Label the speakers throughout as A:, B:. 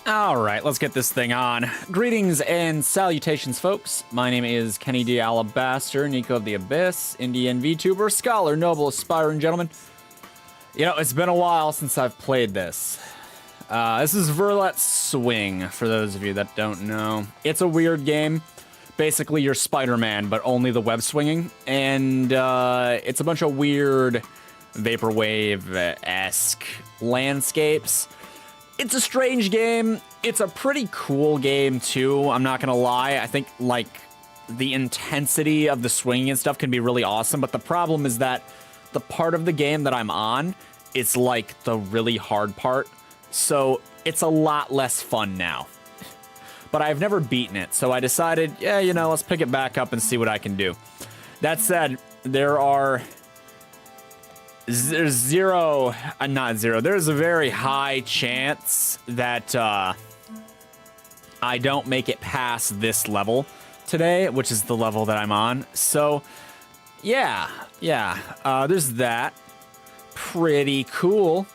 A: All right, let's get this thing on. Greetings and salutations, folks. My name is Kenny D. Alabaster, Nico of the Abyss, Indian VTuber, scholar, noble, aspiring gentleman. You know, it's been a while since I've played this. This is Verlet Swing, for those of you that don't know. It's a weird game. Basically, you're Spider-Man, but only the web swinging. And it's a bunch of weird vaporwave-esque landscapes. It's a strange game. It's a pretty cool game, too. I'm not gonna lie. I think, like, the intensity of the swinging and stuff can be really awesome, but the problem is that the part of the game that I'm on is, like, the really hard part. So it's a lot less fun now. But I've never beaten it, so I decided, yeah, you know, let's pick it back up and see what I can do. That said, there's a very high chance that I don't make it past this level today, which is the level that I'm on. So, yeah, there's that. Pretty cool.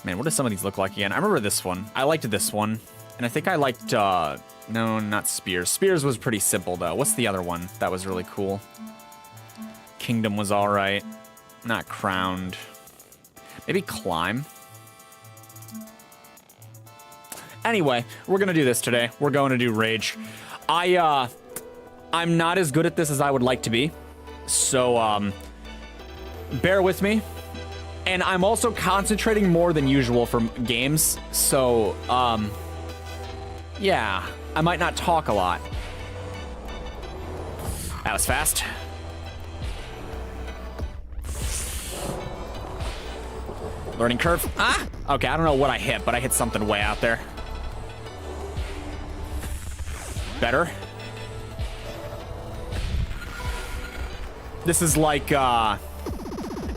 A: Man, what do some of these look like again? I remember this one. I liked this one. And I think I liked, no, not Spears. Spears was pretty simple, though. What's the other one that was really cool? Kingdom was all right. Not Crowned. Maybe Climb. Anyway, we're gonna do this today. We're going to do Rage. I'm not as good at this as I would like to be. So, bear with me. And I'm also concentrating more than usual from games. So, yeah, I might not talk a lot. That was fast. Learning curve. Ah! Okay, I don't know what I hit, but I hit something way out there. Better. This is like,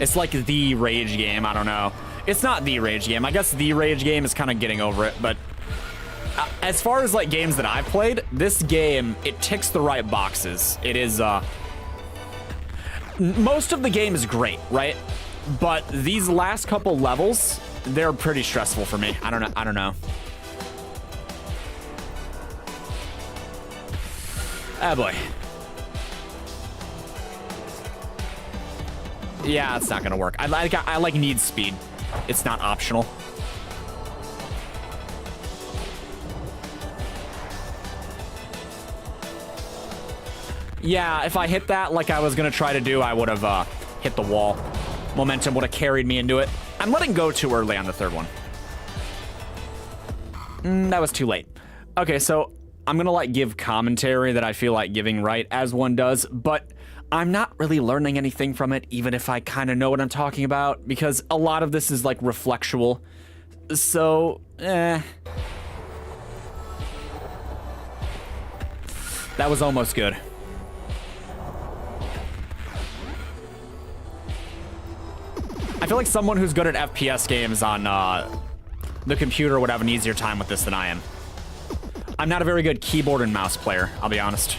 A: it's like the Rage game. I don't know. It's not the Rage game. I guess the Rage game is kind of getting over it, but as far as like games that I've played, this game, it ticks the right boxes. It is, most of the game is great, right? But these last couple levels, they're pretty stressful for me. I don't know. Oh boy. Yeah, it's not gonna work. I like need speed. It's not optional. Yeah, if I hit that like I was gonna try to do, I would have hit the wall. Momentum would have carried me into it. I'm letting go too early on the third one. That was too late. Okay, so I'm gonna like give commentary that I feel like giving right as one does, but I'm not really learning anything from it, even if I kind of know what I'm talking about, because a lot of this is like reflectual. So, That was almost good. I feel like someone who's good at FPS games on the computer would have an easier time with this than I am. I'm not a very good keyboard and mouse player, I'll be honest.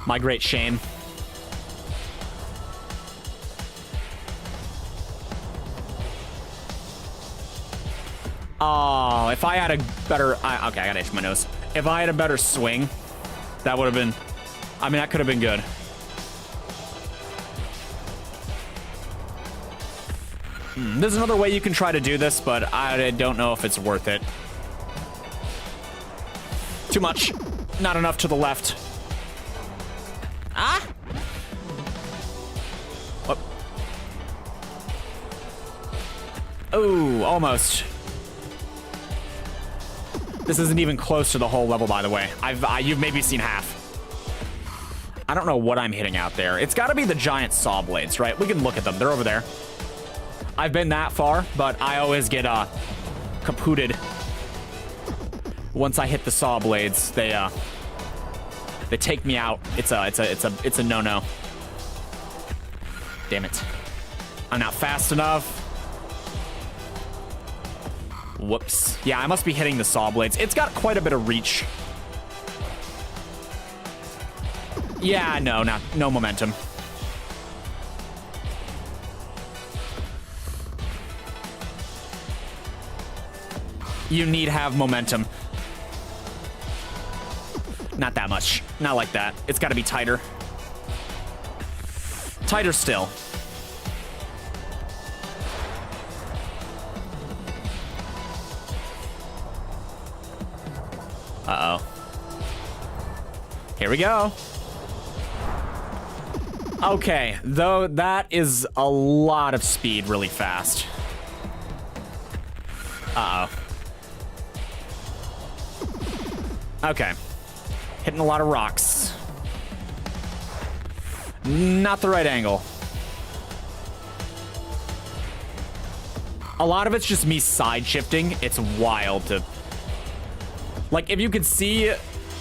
A: My great shame. Oh, if I had a better... okay, I gotta itch my nose. If I had a better swing, that would have been... I mean, that could have been good. There's another way you can try to do this, but I don't know if it's worth it. Too much. Not enough to the left. Ah! What? Oh, almost. This isn't even close to the whole level, by the way. You've maybe seen half. I don't know what I'm hitting out there. It's got to be the giant saw blades, right? We can look at them. They're over there. I've been that far, but I always get kapooted. Once I hit the saw blades, they take me out. It's a no-no. Damn it. I'm not fast enough. Whoops. Yeah, I must be hitting the saw blades. It's got quite a bit of reach. Yeah, no momentum. You need to have momentum. Not that much. Not like that. It's got to be tighter. Tighter still. Uh-oh. Here we go. Okay, though that is a lot of speed really fast. Uh-oh. Okay. Hitting a lot of rocks. Not the right angle. A lot of it's just me side shifting. It's wild to... Like, if you could see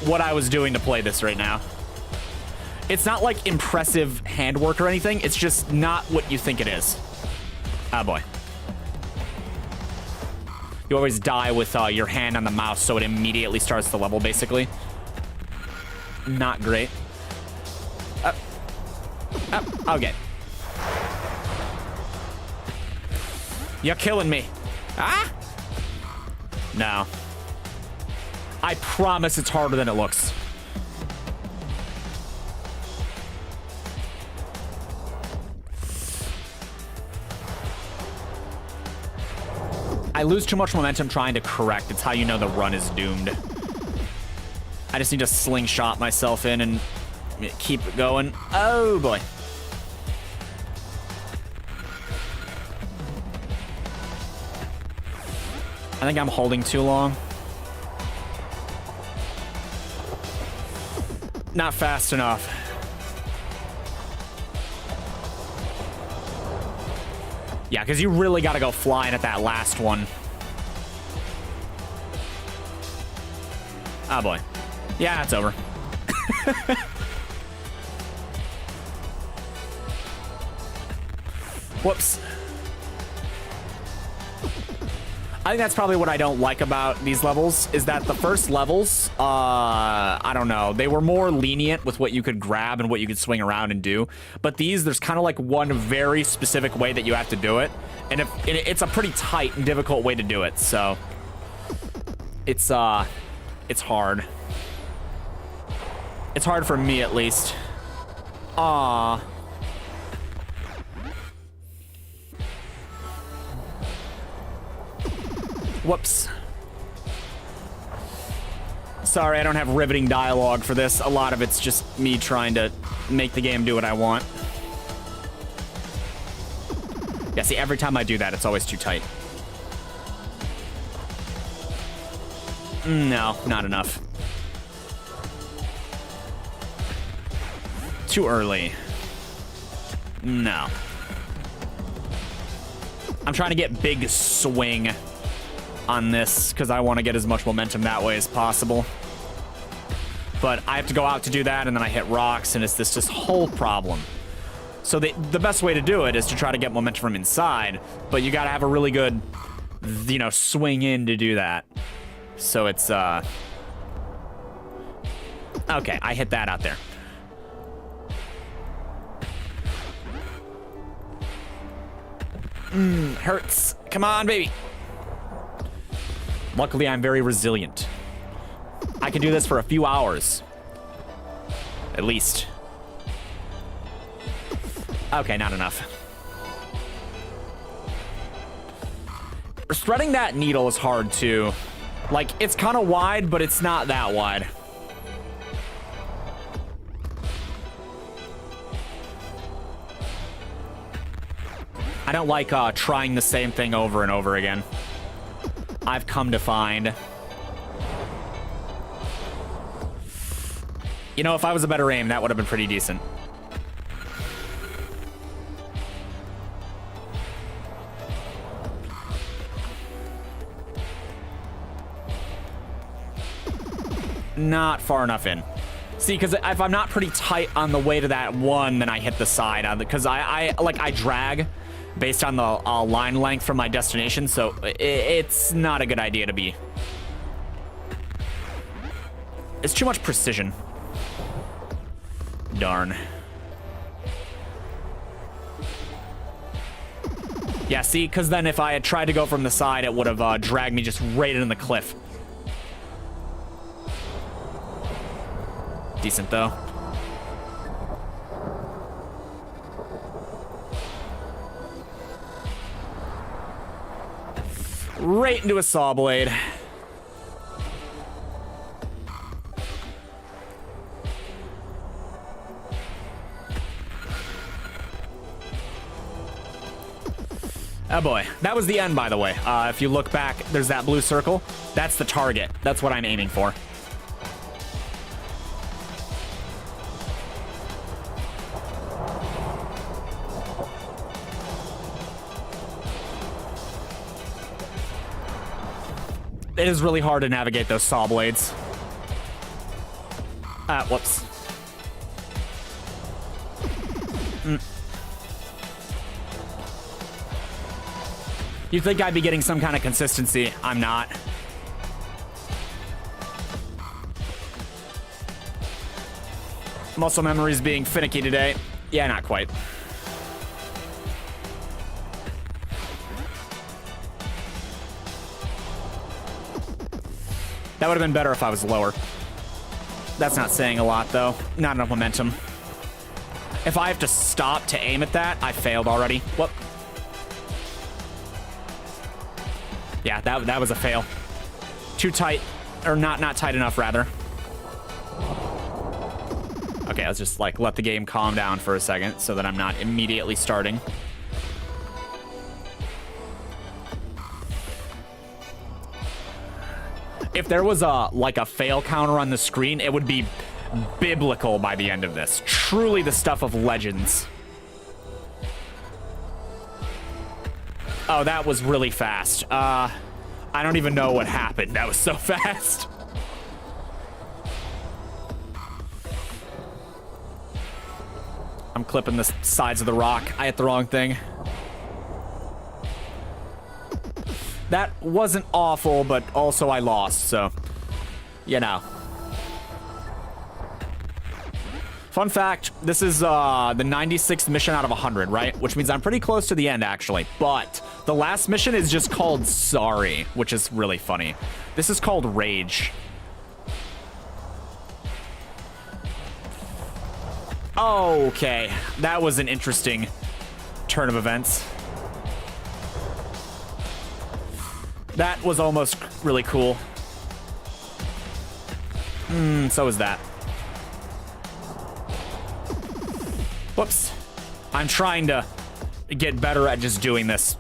A: what I was doing to play this right now. It's not like impressive handwork or anything. It's just not what you think it is. Oh boy. You always die with your hand on the mouse, so it immediately starts the level, basically. Not great. Okay. You're killing me. Ah! No. I promise it's harder than it looks. I lose too much momentum trying to correct. It's how you know the run is doomed. I just need to slingshot myself in and keep it going. Oh, boy. I think I'm holding too long. Not fast enough. Yeah, because you really got to go flying at that last one. Oh, boy. Yeah, it's over. Whoops. I think that's probably what I don't like about these levels, is that the first levels, I don't know, they were more lenient with what you could grab and what you could swing around and do. But these, there's kind of like one very specific way that you have to do it. And it's a pretty tight and difficult way to do it, so it's hard. It's hard for me, at least. Aww. Whoops. Sorry, I don't have riveting dialogue for this. A lot of it's just me trying to make the game do what I want. Yeah, see, every time I do that, it's always too tight. No, not enough. Too early. No. I'm trying to get big swing on this because I want to get as much momentum that way as possible. But I have to go out to do that, and then I hit rocks, and it's this just whole problem. So the best way to do it is to try to get momentum from inside, but you got to have a really good, you know, swing in to do that. So it's, okay, I hit that out there. Hurts. Come on, baby. Luckily, I'm very resilient. I can do this for a few hours. At least. Okay, not enough. Threading that needle is hard, too. Like, it's kind of wide, but it's not that wide. I don't like trying the same thing over and over again. I've come to find. You know, if I was a better aim, that would have been pretty decent. Not far enough in. See, because if I'm not pretty tight on the way to that one, then I hit the side. Because I drag based on the line length from my destination, so it's not a good idea to be. It's too much precision. Darn. Yeah, see, because then if I had tried to go from the side, it would have dragged me just right into the cliff. Decent, though. Right into a saw blade. Oh boy, that was the end, by the way. If you look back, there's that blue circle. That's the target. That's what I'm aiming for. It is really hard to navigate those saw blades. Whoops. You'd think I'd be getting some kind of consistency. I'm not. Muscle memory's being finicky today. Yeah, not quite. That would have been better if I was lower. That's not saying a lot, though. Not enough momentum. If I have to stop to aim at that, I failed already. Whoop. Yeah, that was a fail. Too tight. Or not tight enough, rather. Okay, let's just, like, let the game calm down for a second so that I'm not immediately starting. If there was like a fail counter on the screen, it would be biblical by the end of this. Truly the stuff of legends. Oh, that was really fast. I don't even know what happened. That was so fast. I'm clipping the sides of the rock. I hit the wrong thing. That wasn't awful, but also I lost, so, you know. Fun fact, this is the 96th mission out of 100, right? Which means I'm pretty close to the end, actually. But the last mission is just called Sorry, which is really funny. This is called Rage. Okay, that was an interesting turn of events. That was almost really cool. So was that. Whoops. I'm trying to get better at just doing this.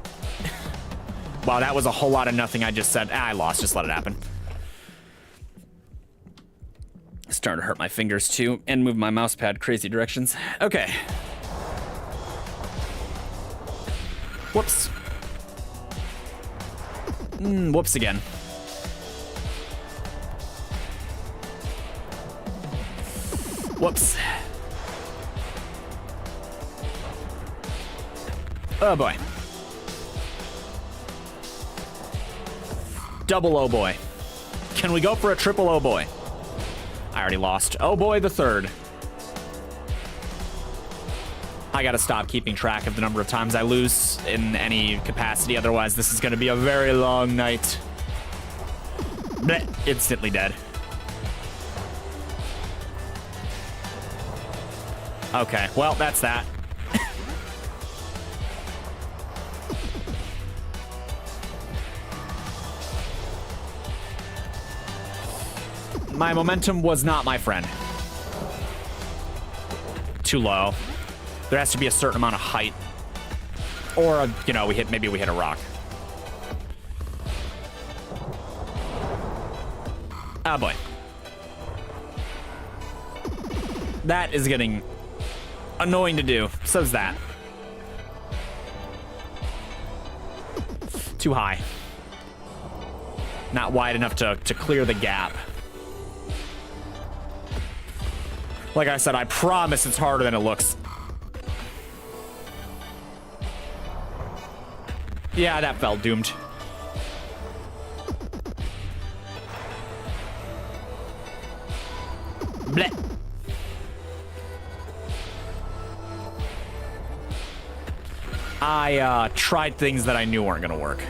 A: Wow, that was a whole lot of nothing I just said. I lost. Just let it happen. It's starting to hurt my fingers, too, and move my mouse pad crazy directions. Okay. Whoops. Whoops again. Whoops. Oh boy. Double oh boy. Can we go for a triple oh boy? I already lost. Oh boy, the third. I gotta stop keeping track of the number of times I lose in any capacity, otherwise this is gonna be a very long night. Blech, instantly dead. Okay, well, that's that. My momentum was not my friend. Too low. There has to be a certain amount of height. Or, you know, maybe we hit a rock. Oh boy. That is getting annoying to do. So's that. Too high. Not wide enough to clear the gap. Like I said, I promise it's harder than it looks. Yeah, that felt doomed. Blech. I tried things that I knew weren't gonna work.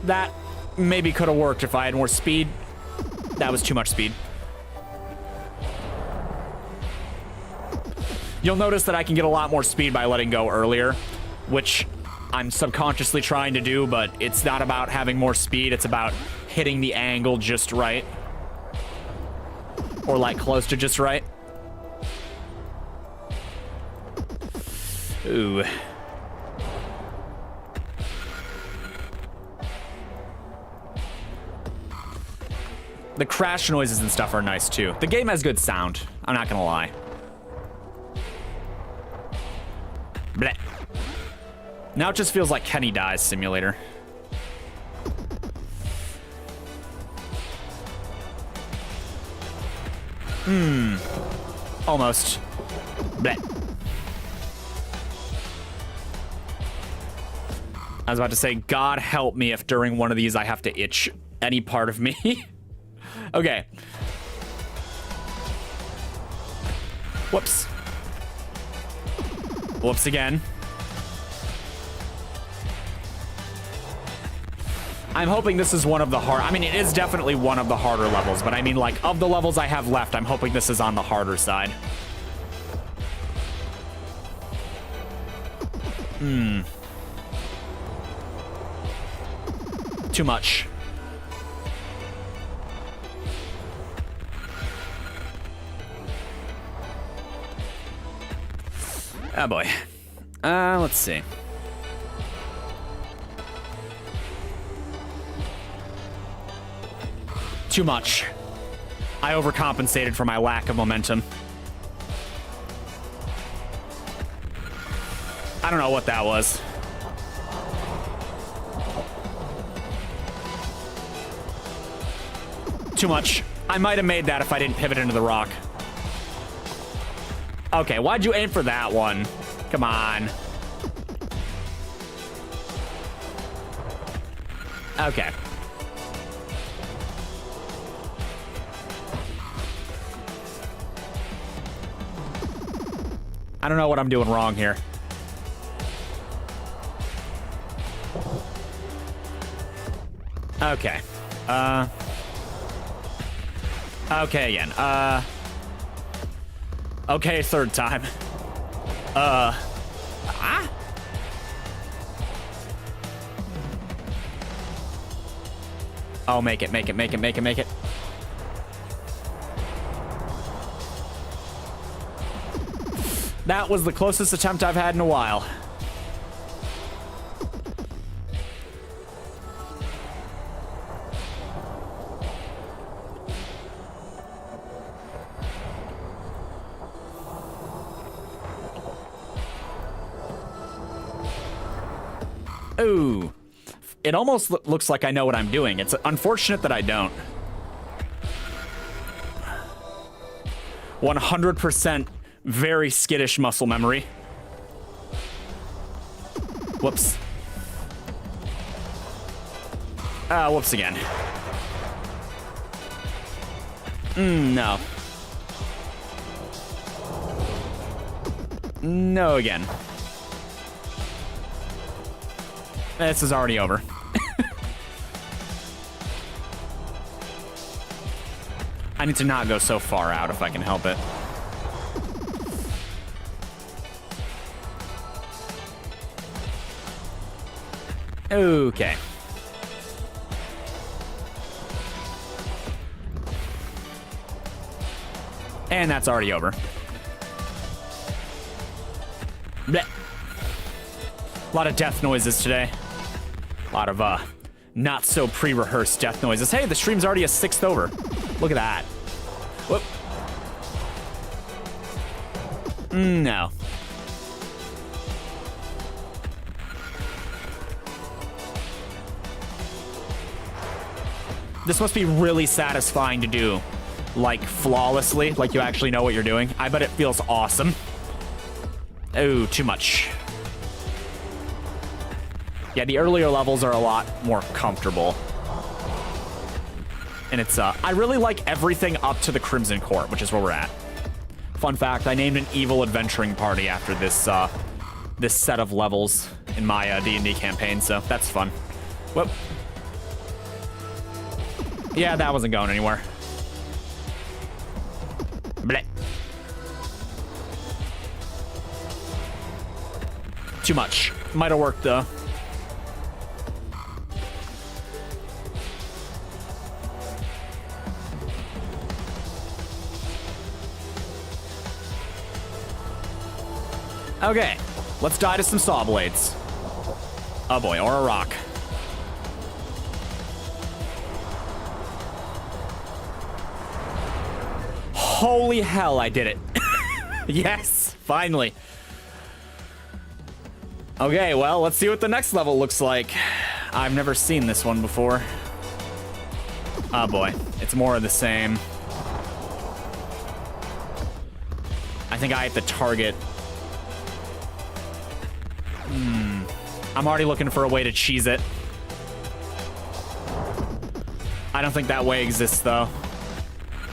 A: That maybe could have worked if I had more speed. That was too much speed. You'll notice that I can get a lot more speed by letting go earlier, which I'm subconsciously trying to do, but it's not about having more speed, it's about hitting the angle just right. Or like close to just right. Ooh. The crash noises and stuff are nice too. The game has good sound, I'm not gonna lie. Blech. Now it just feels like Kenny Dies Simulator. Almost. Blech. I was about to say, God help me if during one of these I have to itch any part of me. Okay. Whoops. Whoops again. I'm hoping this is one of the hard... I mean, it is definitely one of the harder levels, but I mean, like, of the levels I have left, I'm hoping this is on the harder side. Too much. Oh boy. Let's see. Too much. I overcompensated for my lack of momentum. I don't know what that was. Too much. I might have made that if I didn't pivot into the rock. Okay, why'd you aim for that one? Come on. Okay. I don't know what I'm doing wrong here. Okay. Okay again. Okay, third time. Oh, make it, make it, make it, make it, make it. That was the closest attempt I've had in a while. Ooh. It almost looks like I know what I'm doing. It's unfortunate that I don't. 100% very skittish muscle memory. Whoops. Whoops again. No. No again. This is already over. I need to not go so far out if I can help it. Okay. And that's already over. Blech. A lot of death noises today. A lot of not so pre-rehearsed death noises. Hey, the stream's already a 6th over. Look at that. Whoop. No. This must be really satisfying to do, like, flawlessly, like you actually know what you're doing. I bet it feels awesome. Oh, too much. Yeah, the earlier levels are a lot more comfortable. And it's, I really like everything up to the Crimson Court, which is where we're at. fun fact, I named an evil adventuring party after this this set of levels in my D&D campaign, so that's fun. Whoop. Yeah, that wasn't going anywhere. Bleh. Too much. Might have worked, though. Okay, let's die to some saw blades. Oh boy, or a rock. Holy hell, I did it. Yes, finally. Okay, well, let's see what the next level looks like. I've never seen this one before. Oh boy, it's more of the same. I think I have to target. I'm already looking for a way to cheese it. I don't think that way exists, though.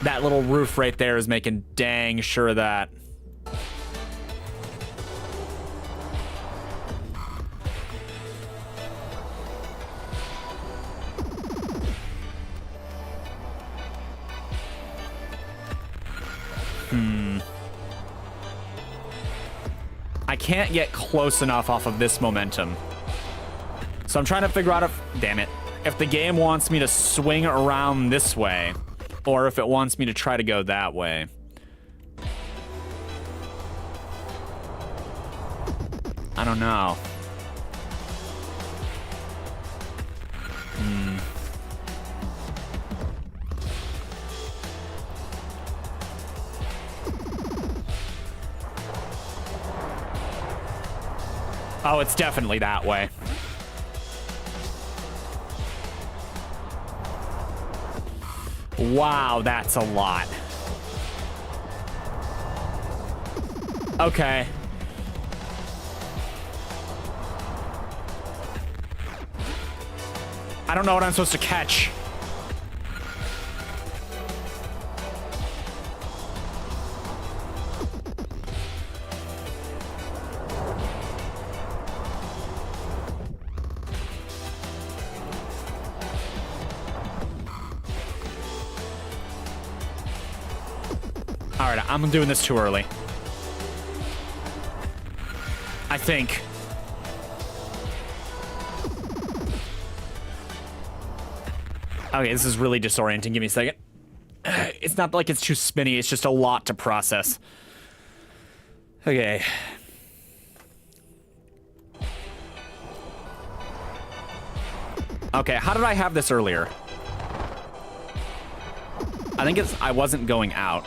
A: That little roof right there is making dang sure of that. I can't get close enough off of this momentum. So I'm trying to figure out if, damn it, if the game wants me to swing around this way, or if it wants me to try to go that way. I don't know. Oh, it's definitely that way. Wow, that's a lot. Okay. I don't know what I'm supposed to catch. All right, I'm doing this too early. I think. Okay, this is really disorienting. Give me a second. It's not like it's too spinny. It's just a lot to process. Okay. Okay, how did I have this earlier? I think it's I wasn't going out.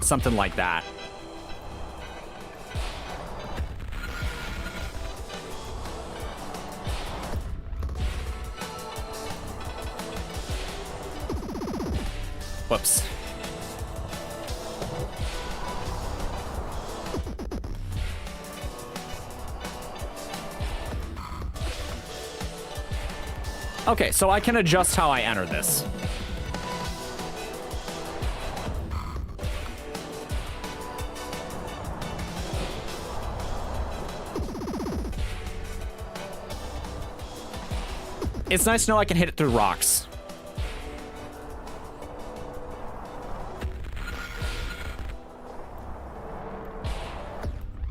A: Something like that. Whoops. Okay, so I can adjust how I enter this. It's nice to know I can hit it through rocks.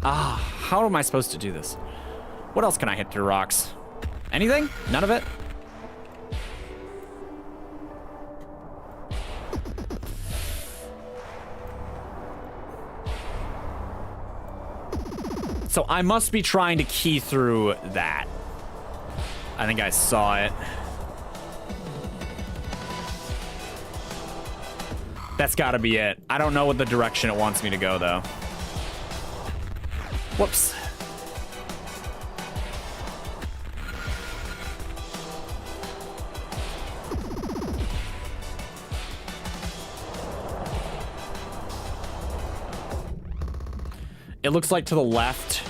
A: Ah, how am I supposed to do this? What else can I hit through rocks? Anything? None of it? So I must be trying to key through that. I think I saw it. That's gotta be it. I don't know what the direction it wants me to go, though. Whoops. It looks like to the left.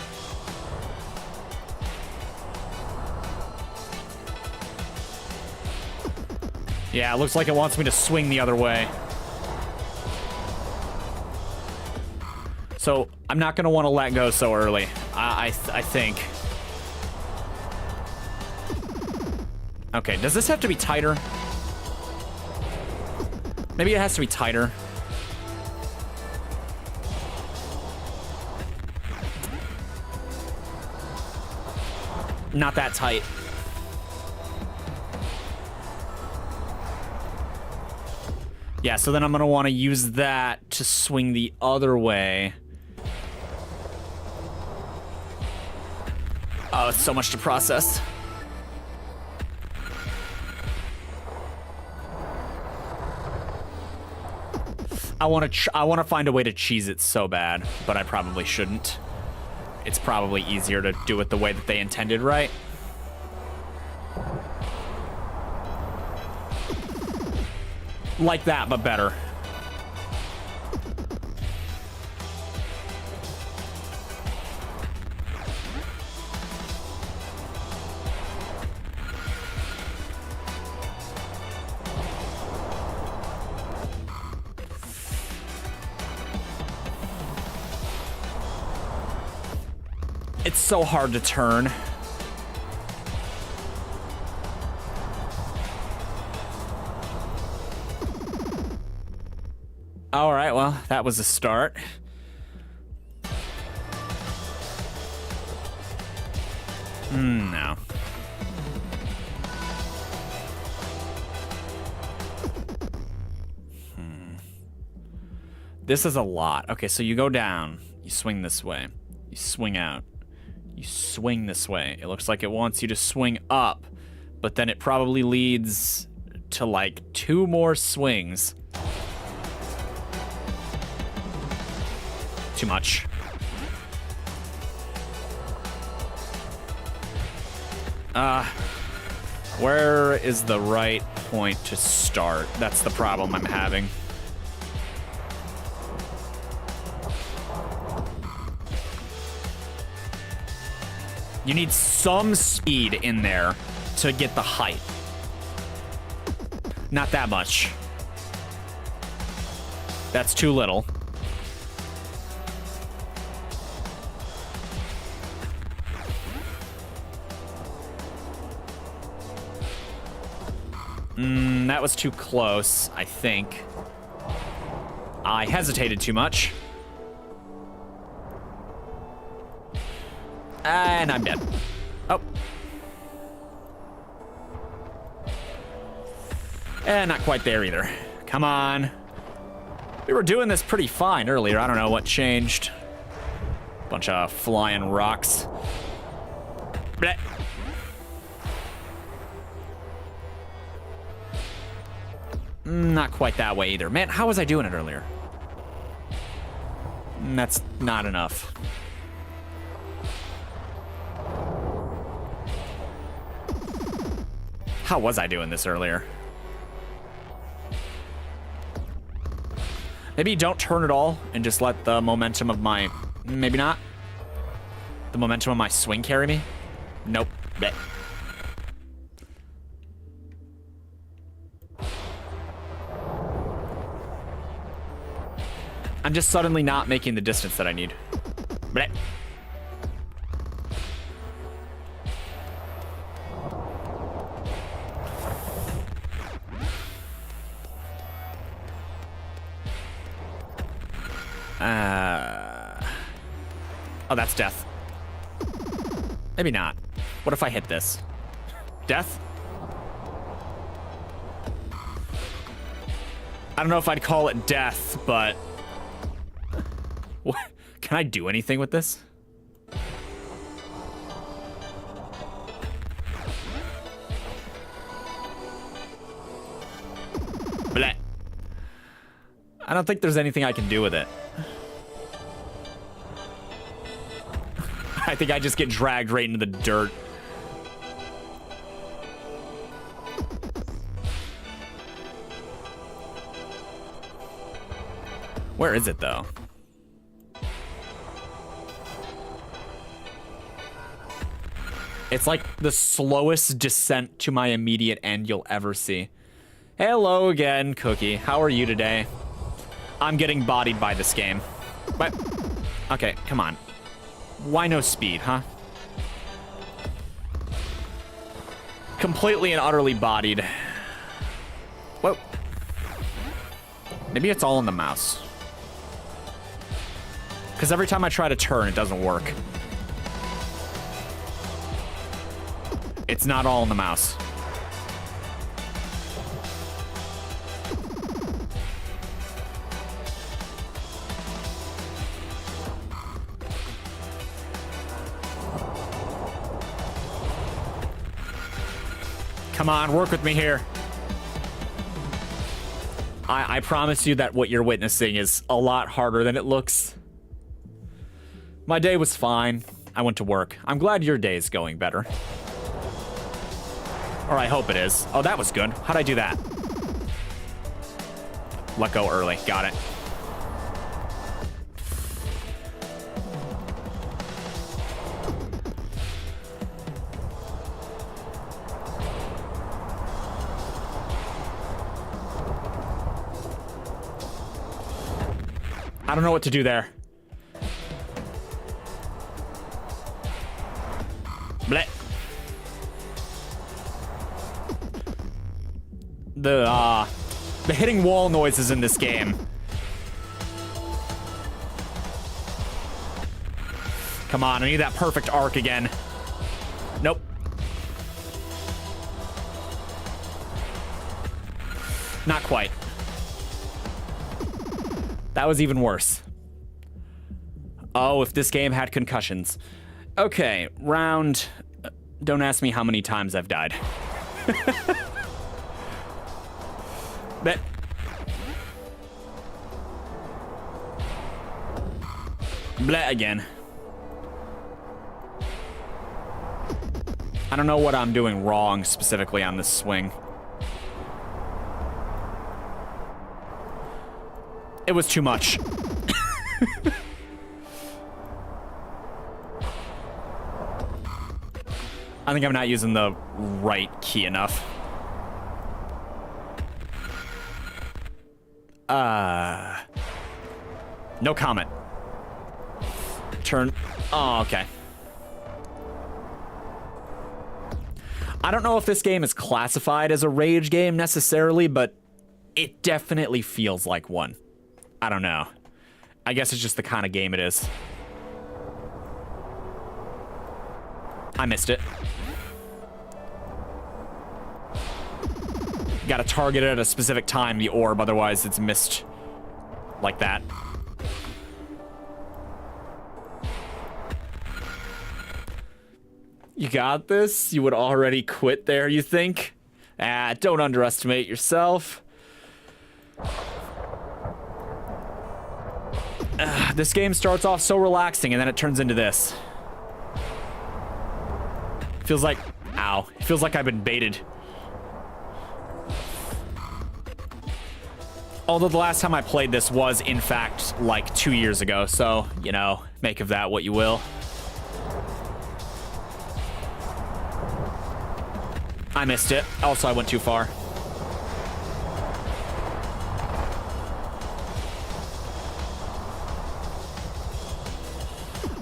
A: Yeah, it looks like it wants me to swing the other way. So, I'm not going to want to let go so early, I think. Okay, does this have to be tighter? Maybe it has to be tighter. Not that tight. Yeah, so then I'm gonna want to use that to swing the other way. Oh, it's so much to process. I want to find a way to cheese it so bad, but I probably shouldn't. It's probably easier to do it the way that they intended, right? Like that, but better. It's so hard to turn. All right, well, that was a start. No. This is a lot. Okay, so you go down. You swing this way. You swing out. You swing this way. It looks like it wants you to swing up, but then it probably leads to like 2 more swings. Too much. Where is the right point to start? That's the problem I'm having. You need some speed in there to get the height. Not that much. That's too little. That was too close, I think. I hesitated too much. And I'm dead. Oh. And not quite there either. Come on. We were doing this pretty fine earlier. I don't know what changed. Bunch of flying rocks. Blech. Not quite that way either. Man, how was I doing it earlier? That's not enough. How was I doing this earlier? Maybe don't turn at all and just let the momentum of my... Maybe not. The momentum of my swing carry me? Nope. Blech. I'm just suddenly not making the distance that I need. Blech. Oh, that's death. Maybe not. What if I hit this? Death? I don't know if I'd call it death, but... What? Can I do anything with this? Bleh. I don't think there's anything I can do with it. I think I just get dragged right into the dirt. Where is it, though? It's like the slowest descent to my immediate end you'll ever see. Hello again, Cookie. How are you today? I'm getting bodied by this game. But, okay, come on. Why no speed, huh? Completely and utterly bodied. Whoa. Maybe it's all in the mouse. Because every time I try to turn, it doesn't work. It's not all in the mouse. Come on, work with me here. I promise you that what you're witnessing is a lot harder than it looks. My day was fine. I went to work. I'm glad your day is going better. Or I hope it is. Oh, that was good. How'd I do that? Let go early. Got it. I don't know what to do there. Bleh. The hitting wall noises in this game. Come on, I need that perfect arc again. Nope. Not quite. That was even worse. Oh, if this game had concussions. Okay, round... Don't ask me how many times I've died. But... Bleh again. I don't know what I'm doing wrong specifically on this swing. It was too much. I think I'm not using the right key enough. No comment. Turn. Oh, okay. I don't know if this game is classified as a rage game necessarily, but it definitely feels like one. I don't know. I guess it's just the kind of game it is. I missed it. Gotta target it at a specific time, the orb, otherwise it's missed like that. You got this? You would already quit there, you think? Ah, don't underestimate yourself. This game starts off so relaxing and then it turns into this. Feels like, ow, it feels like I've been baited. Although the last time I played this was, in fact, like 2 years ago, so, you know, make of that what you will. I missed it. Also, I went too far.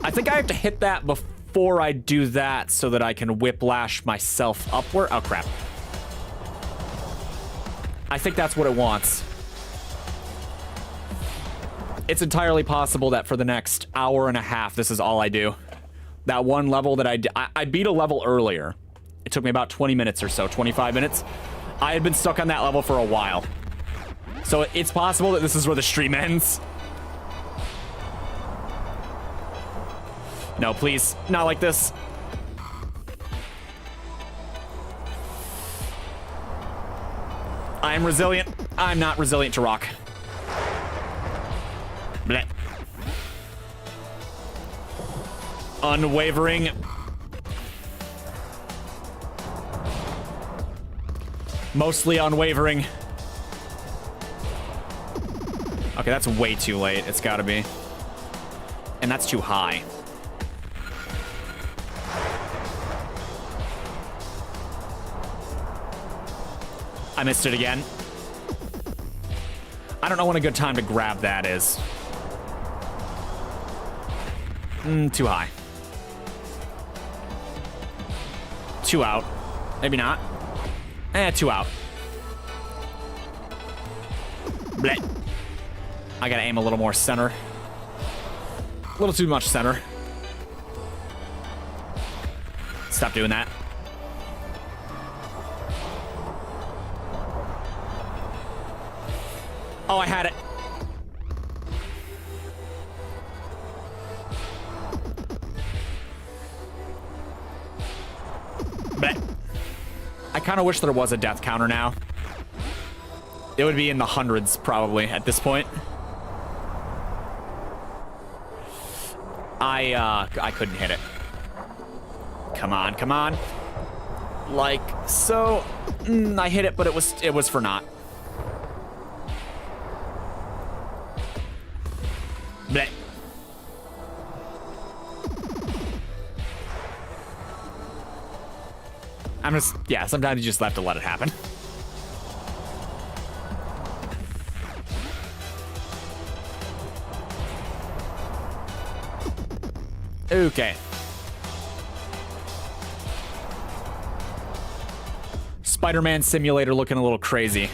A: I think I have to hit that before I do that so that I can whiplash myself upward. Oh, crap. I think that's what it wants. It's entirely possible that for the next hour and a half, this is all I do. That one level that I beat a level earlier. It took me about 20 minutes or so, 25 minutes. I had been stuck on that level for a while. So it's possible that this is where the stream ends. No, please, not like this. I am resilient. I'm not resilient to rock. Blech. Unwavering. Mostly unwavering. Okay, that's way too late. It's gotta be. And that's too high. I missed it again. I don't know when a good time to grab that is. Too high. 2 out. Maybe not. 2 out. Blech. I gotta aim a little more center. A little too much center. Stop doing that. Oh, I had it. Blech. I kind of wish there was a death counter now. It would be in the hundreds, probably, at this point. I couldn't hit it. Come on, come on. Like so. I hit it, but it was for naught. Blech. I'm just, yeah, sometimes you just have to let it happen. Okay. Spider-Man simulator looking a little crazy.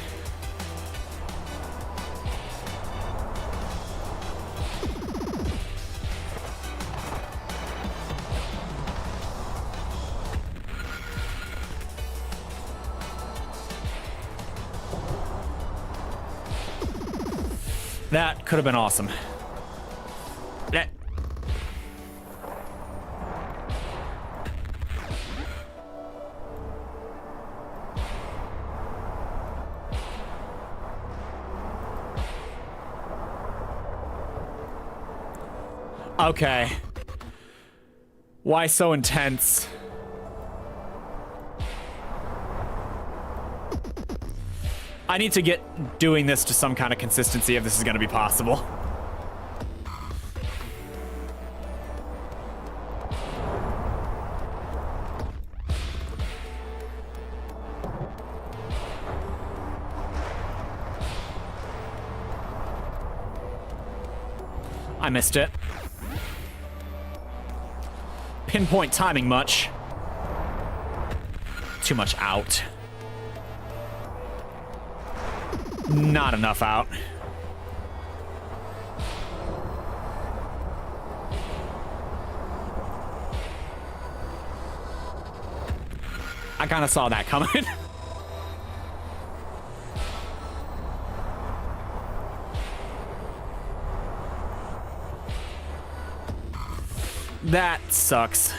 A: That could have been awesome. Blech. Okay. Why so intense? I need to get doing this to some kind of consistency if this is going to be possible. I missed it. Pinpoint timing much. Too much out. Not enough out. I kind of saw that coming. That sucks.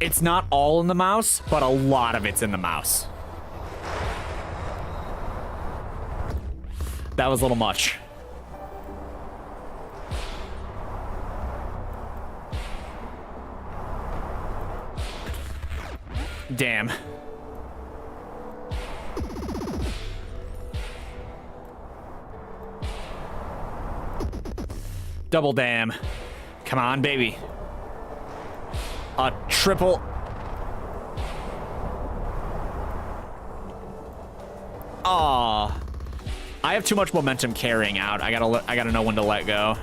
A: It's not all in the mouse, but a lot of it's in the mouse. That was a little much. Damn. Double damn. Come on, baby. A triple. Aw. I have too much momentum carrying out. I gotta know when to let go.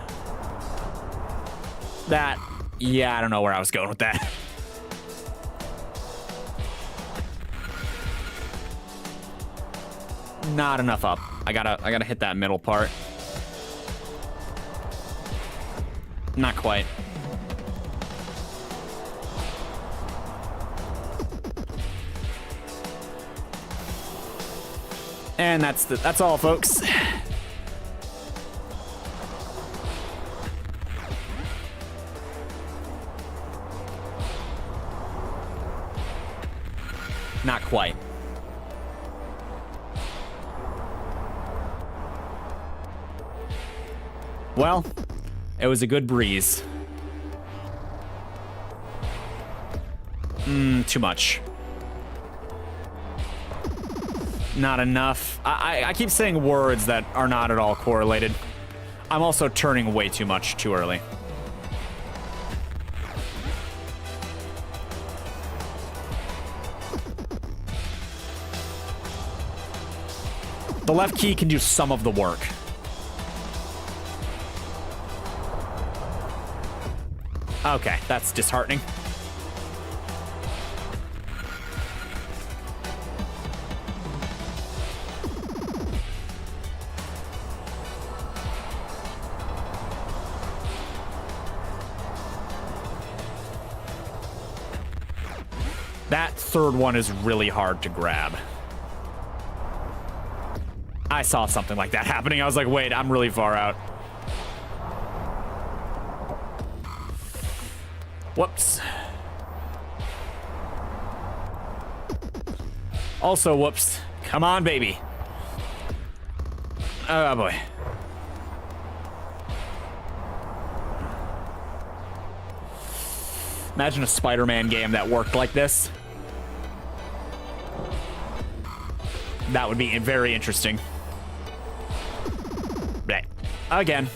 A: That, yeah, I don't know where I was going with that. Not enough up. I gotta hit that middle part. Not quite. And that's all, folks. Not quite. Well, it was a good breeze. Too much. Not enough. I keep saying words that are not at all correlated. I'm also turning way too much too early. The left key can do some of the work. Okay, that's disheartening. That third one is really hard to grab. I saw something like that happening. I was like, wait, I'm really far out. Whoops. Also, whoops. Come on, baby. Oh, boy. Imagine a Spider-Man game that worked like this. That would be very interesting. Blech. Again.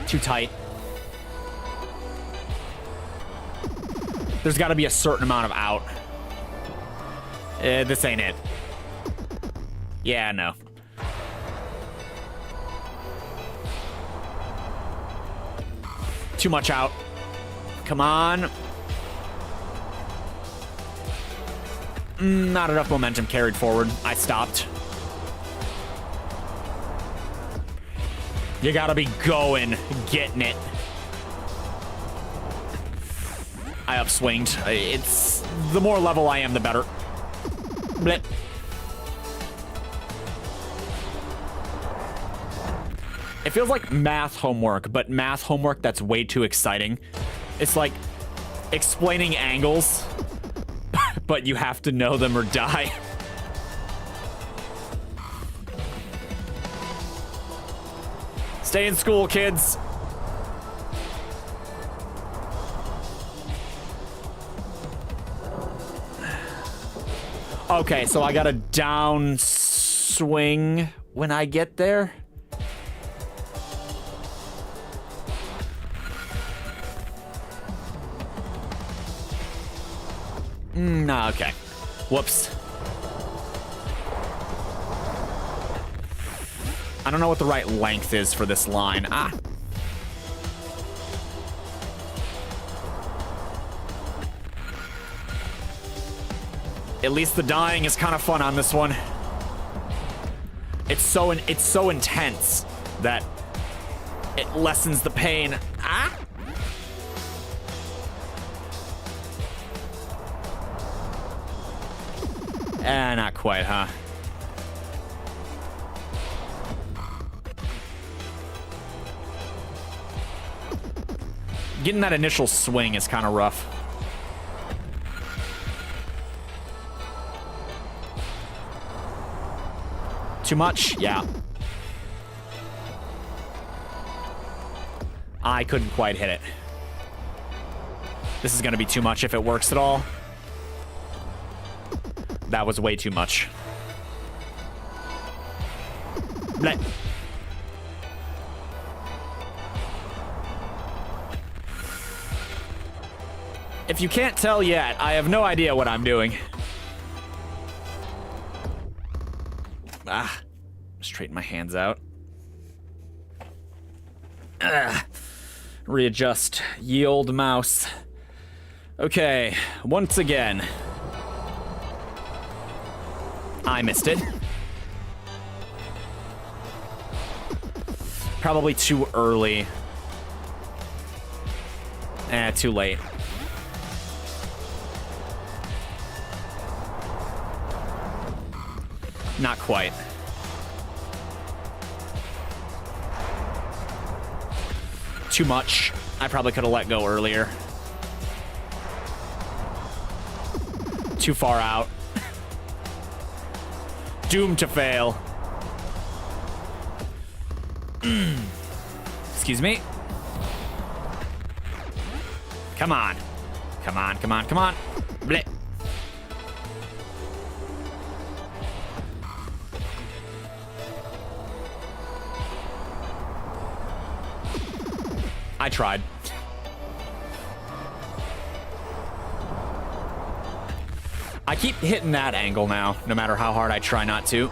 A: Too tight. There's got to be a certain amount of out. This ain't it. Yeah, no. Too much out. Come on. Not enough momentum carried forward. I stopped. You gotta be going, getting it. I upswinged. It's the more level I am, the better. Blip. It feels like math homework, but math homework that's way too exciting. It's like explaining angles, but you have to know them or die. Stay in school, kids. Okay, so I gotta down swing when I get there. Nah, okay. Whoops. I don't know what the right length is for this line. Ah. At least the dying is kind of fun on this one. It's so intense that it lessens the pain. Ah. Not quite, huh? Getting that initial swing is kind of rough. Too much? Yeah. I couldn't quite hit it. This is going to be too much if it works at all. That was way too much. Blech. If you can't tell yet, I have no idea what I'm doing. Ah, straighten my hands out. Readjust. Ye old mouse. Okay, once again. I missed it. Probably too early. Too late. Not quite. Too much. I probably could have let go earlier. Too far out. Doomed to fail. Excuse me. Come on. Come on, come on, come on. Bleh. I tried. I keep hitting that angle now, no matter how hard I try not to.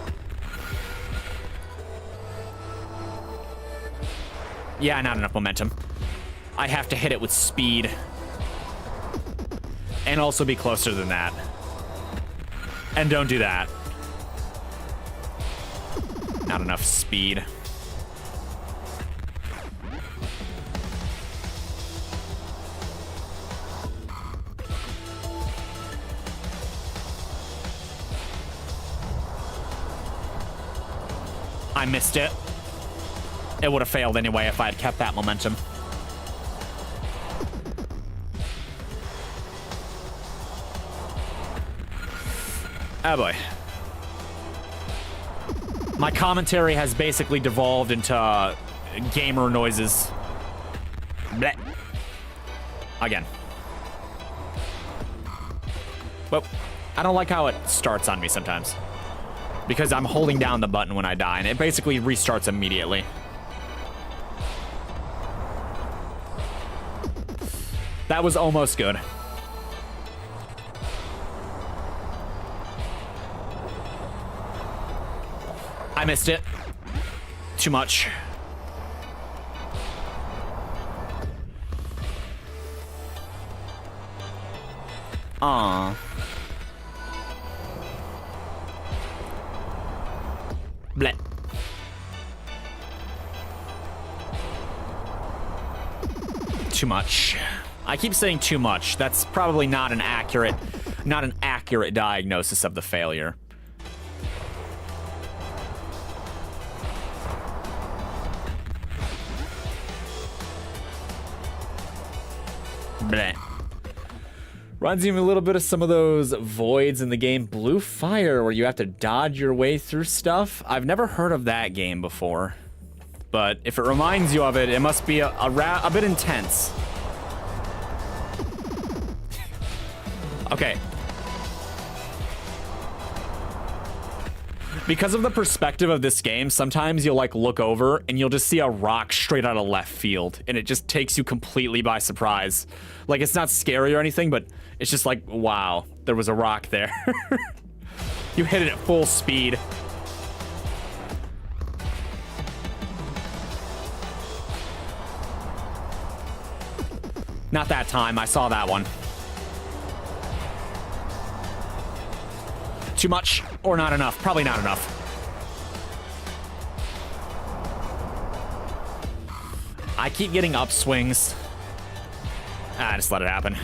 A: Yeah, not enough momentum. I have to hit it with speed. And also be closer than that. And don't do that. Not enough speed. I missed it. It would have failed anyway if I had kept that momentum. Oh boy. My commentary has basically devolved into gamer noises. Blech. Again. Well, I don't like how it starts on me sometimes. Because I'm holding down the button when I die, and it basically restarts immediately. That was almost good. I missed it. Too much. Aww. Bleh. Too much. I keep saying too much. That's probably not an accurate diagnosis of the failure. Bleh. Reminds me a little bit of some of those voids in the game Blue Fire, where you have to dodge your way through stuff. I've never heard of that game before, but if it reminds you of it, it must be a bit intense. Okay. Because of the perspective of this game, sometimes you'll like look over and you'll just see a rock straight out of left field, and it just takes you completely by surprise. Like, it's not scary or anything, but it's just like, wow, there was a rock there. You hit it at full speed. Not that time, I saw that one. Too much or not enough? Probably not enough. I keep getting upswings. Just let it happen.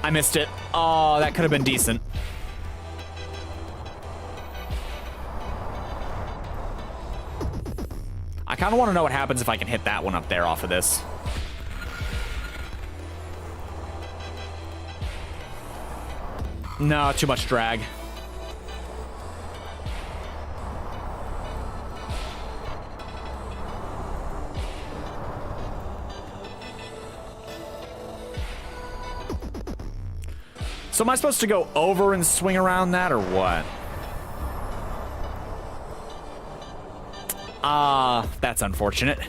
A: I missed it. Oh, that could have been decent. I kind of want to know what happens if I can hit that one up there off of this. No, too much drag. So am I supposed to go over and swing around that or what? That's unfortunate.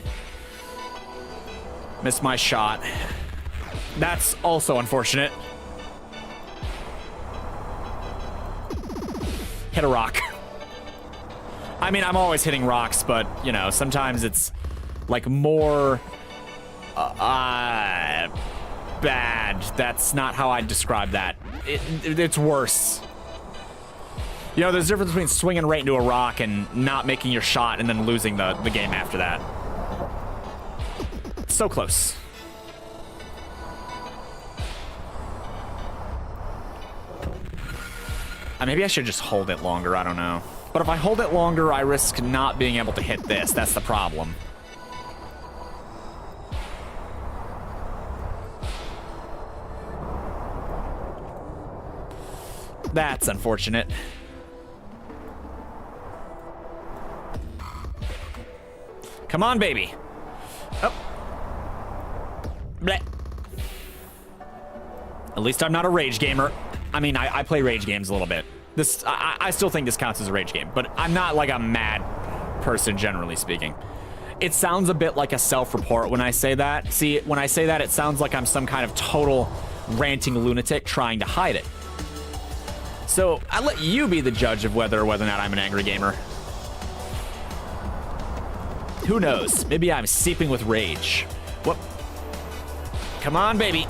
A: Missed my shot. That's also unfortunate. Hit a rock. I mean, I'm always hitting rocks, but, you know, sometimes it's, like, more, bad. That's not how I'd describe that. It's worse. You know, there's a difference between swinging right into a rock and not making your shot and then losing the game after that. So close. Maybe I should just hold it longer, I don't know. But if I hold it longer, I risk not being able to hit this. That's the problem. That's unfortunate. Come on, baby. Oh. Bleh. At least I'm not a rage gamer. I mean, I play rage games a little bit. I still think this counts as a rage game, but I'm not like a mad person, generally speaking. It sounds a bit like a self-report when I say that. See, when I say that, it sounds like I'm some kind of total ranting lunatic trying to hide it. So I let you be the judge of whether or not I'm an angry gamer. Who knows? Maybe I'm seeping with rage. Whoop. Come on, baby.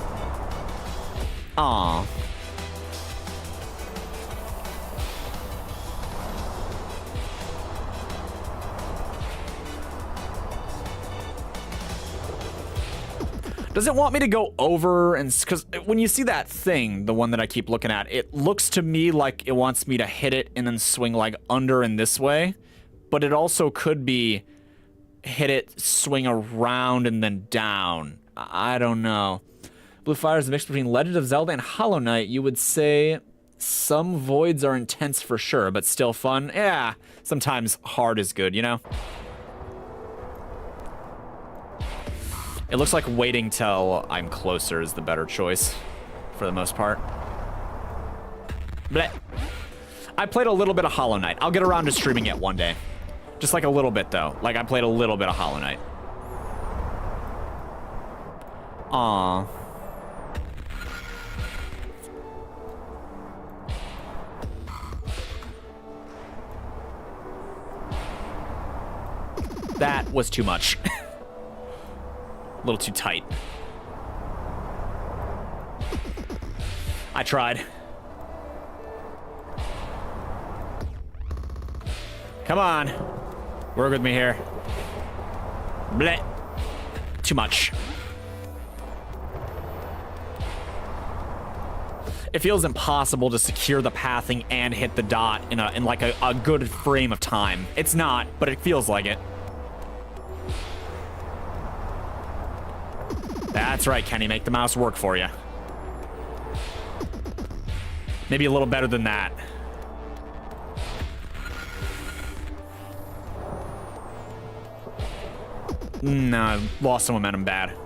A: Aw. Does it want me to go over and... Because when you see that thing, the one that I keep looking at, it looks to me like it wants me to hit it and then swing like under and this way. But it also could be hit it, swing around, and then down. I don't know. Blue Fire is a mix between Legend of Zelda and Hollow Knight. You would say some voids are intense for sure, but still fun. Yeah, sometimes hard is good, you know? It looks like waiting till I'm closer is the better choice, for the most part. Blech. I played a little bit of Hollow Knight. I'll get around to streaming it one day. Just like a little bit, though. Like, I played a little bit of Hollow Knight. Aww. That was too much. A little too tight. I tried. Come on. Work with me here. Bleh. Too much. It feels impossible to secure the pathing and hit the dot in like a good frame of time. It's not, but it feels like it. That's right, Kenny. Make the mouse work for you. Maybe a little better than that. No, I lost some momentum bad.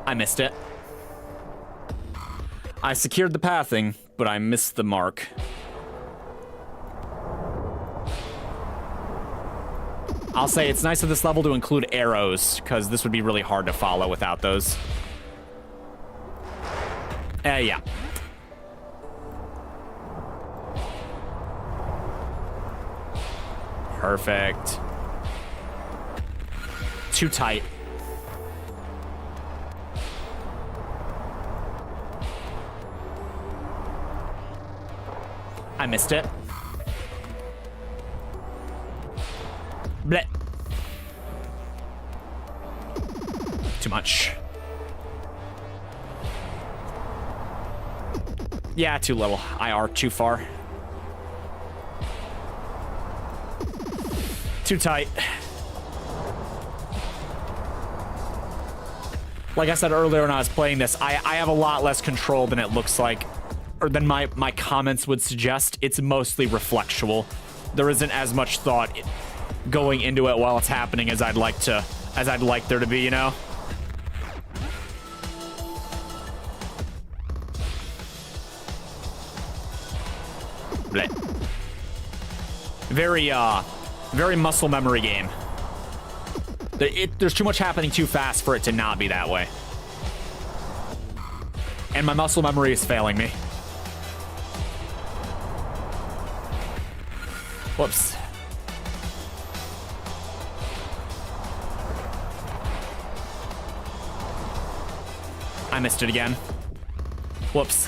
A: I missed it. I secured the pathing, but I missed the mark. I'll say it's nice of this level to include arrows, because this would be really hard to follow without those. Yeah. Perfect. Too tight. I missed it. Bleh. Too much. Yeah, too little. IR too far. Too tight. Like I said earlier when I was playing this, I have a lot less control than it looks like, or than my comments would suggest. It's mostly reflectual. There isn't as much thought going into it while it's happening as I'd like there to be, you know? Bleh. Very muscle memory game. There's too much happening too fast for it to not be that way. And my muscle memory is failing me. Whoops. I missed it again. Whoops.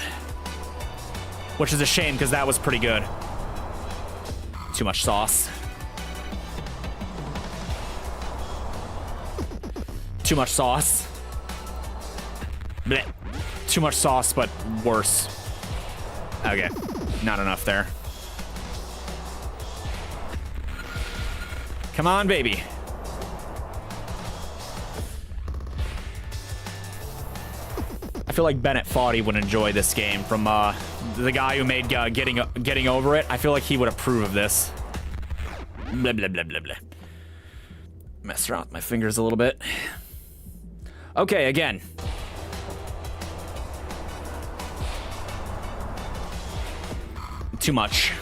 A: Which is a shame, because that was pretty good. Too much sauce. Too much sauce. Blech. Too much sauce, but worse. Okay. Not enough there. Come on, baby. I feel like Bennett Foddy would enjoy this game from the guy who made Getting Over It. I feel like he would approve of this. Blah, blah, blah, blah, blah. Messed around with my fingers a little bit. Okay, again. Too much.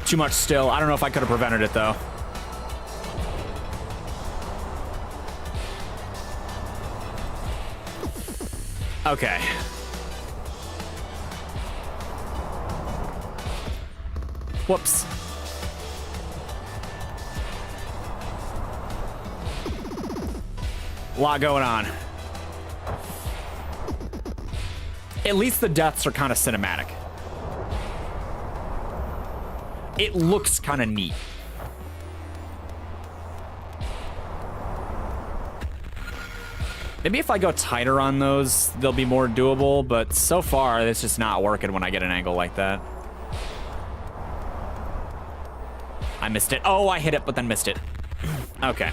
A: Too much still. I don't know if I could have prevented it, though. Okay. Whoops. A lot going on. At least the deaths are kind of cinematic. It looks kind of neat. Maybe if I go tighter on those, they'll be more doable, but so far, it's just not working when I get an angle like that. I missed it. Oh, I hit it, but then missed it. Okay.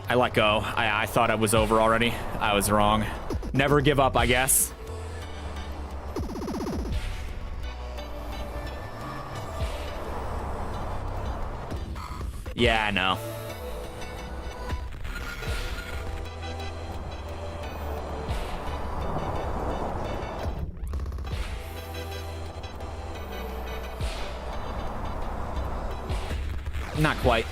A: I let go. I thought it was over already. I was wrong. Never give up, I guess. Yeah, I know. Not quite.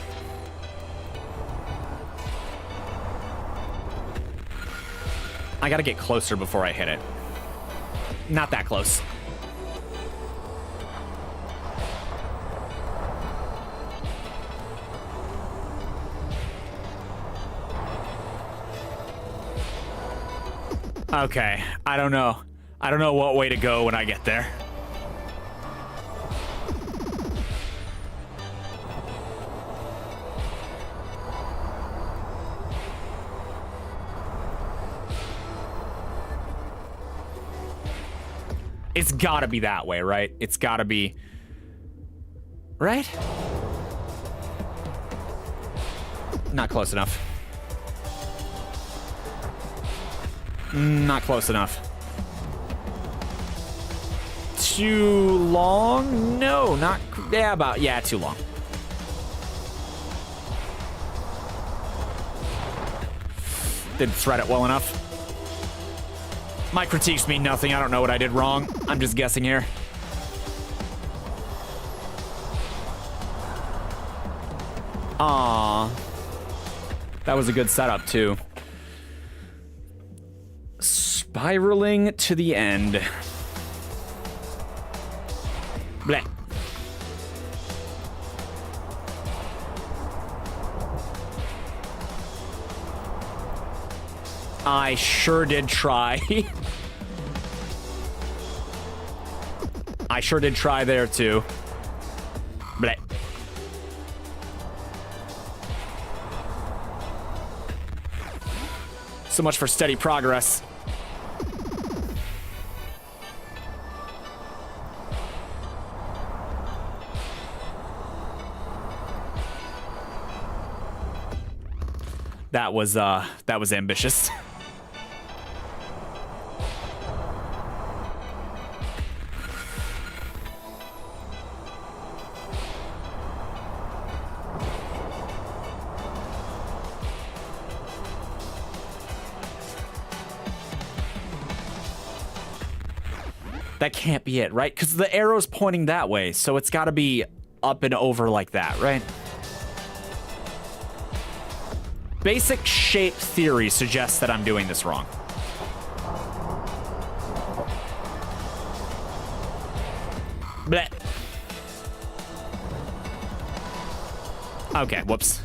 A: I gotta get closer before I hit it. Not that close. Okay, I don't know. I don't know what way to go when I get there. It's gotta be that way, right? It's gotta be... Right? Not close enough. Not close enough. Too long? No, not... Yeah, about... Yeah, too long. Didn't thread it well enough. My critiques mean nothing. I don't know what I did wrong. I'm just guessing here. Aww. That was a good setup, too. Spiraling to the end. Bleh. I sure did try. I sure did try there, too. Bleh. So much for steady progress. That was ambitious. That can't be it, right? Because the arrow's pointing that way, so it's got to be up and over like that, right? Basic shape theory suggests that I'm doing this wrong. Bleh. Okay, whoops.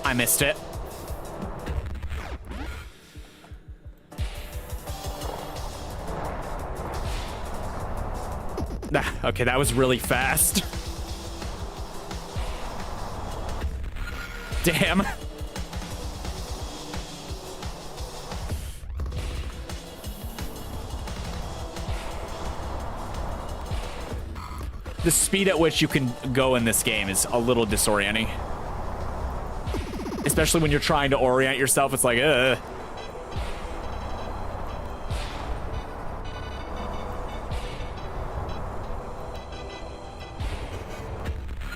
A: I missed it. Okay, that was really fast. Damn. The speed at which you can go in this game is a little disorienting. Especially when you're trying to orient yourself, it's like, ugh.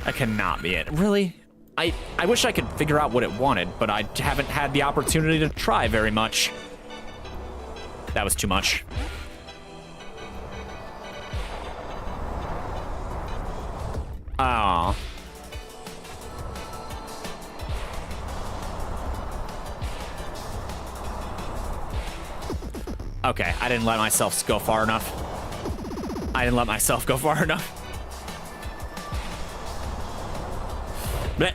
A: That cannot be it. Really? I wish I could figure out what it wanted, but I haven't had the opportunity to try very much. That was too much. Oh. Okay, I didn't let myself go far enough. I didn't let myself go far enough. Blech.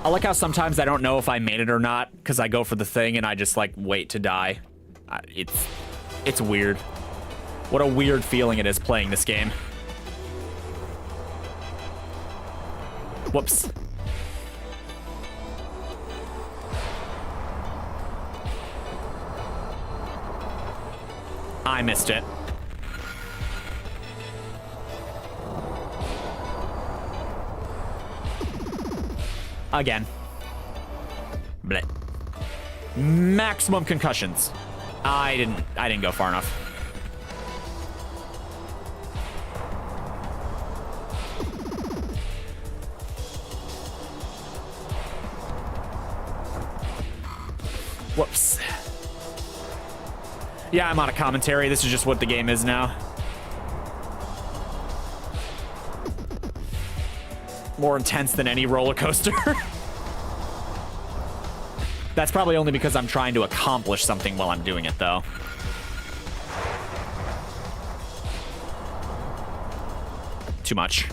A: I like how sometimes I don't know if I made it or not because I go for the thing and I just like wait to die. It's weird. What a weird feeling it is playing this game. Whoops. I missed it. Again. Blech. Maximum concussions. I didn't go far enough. Whoops. Yeah, I'm on a commentary. This is just what the game is now. More intense than any roller coaster. That's probably only because I'm trying to accomplish something while I'm doing it, though. Too much.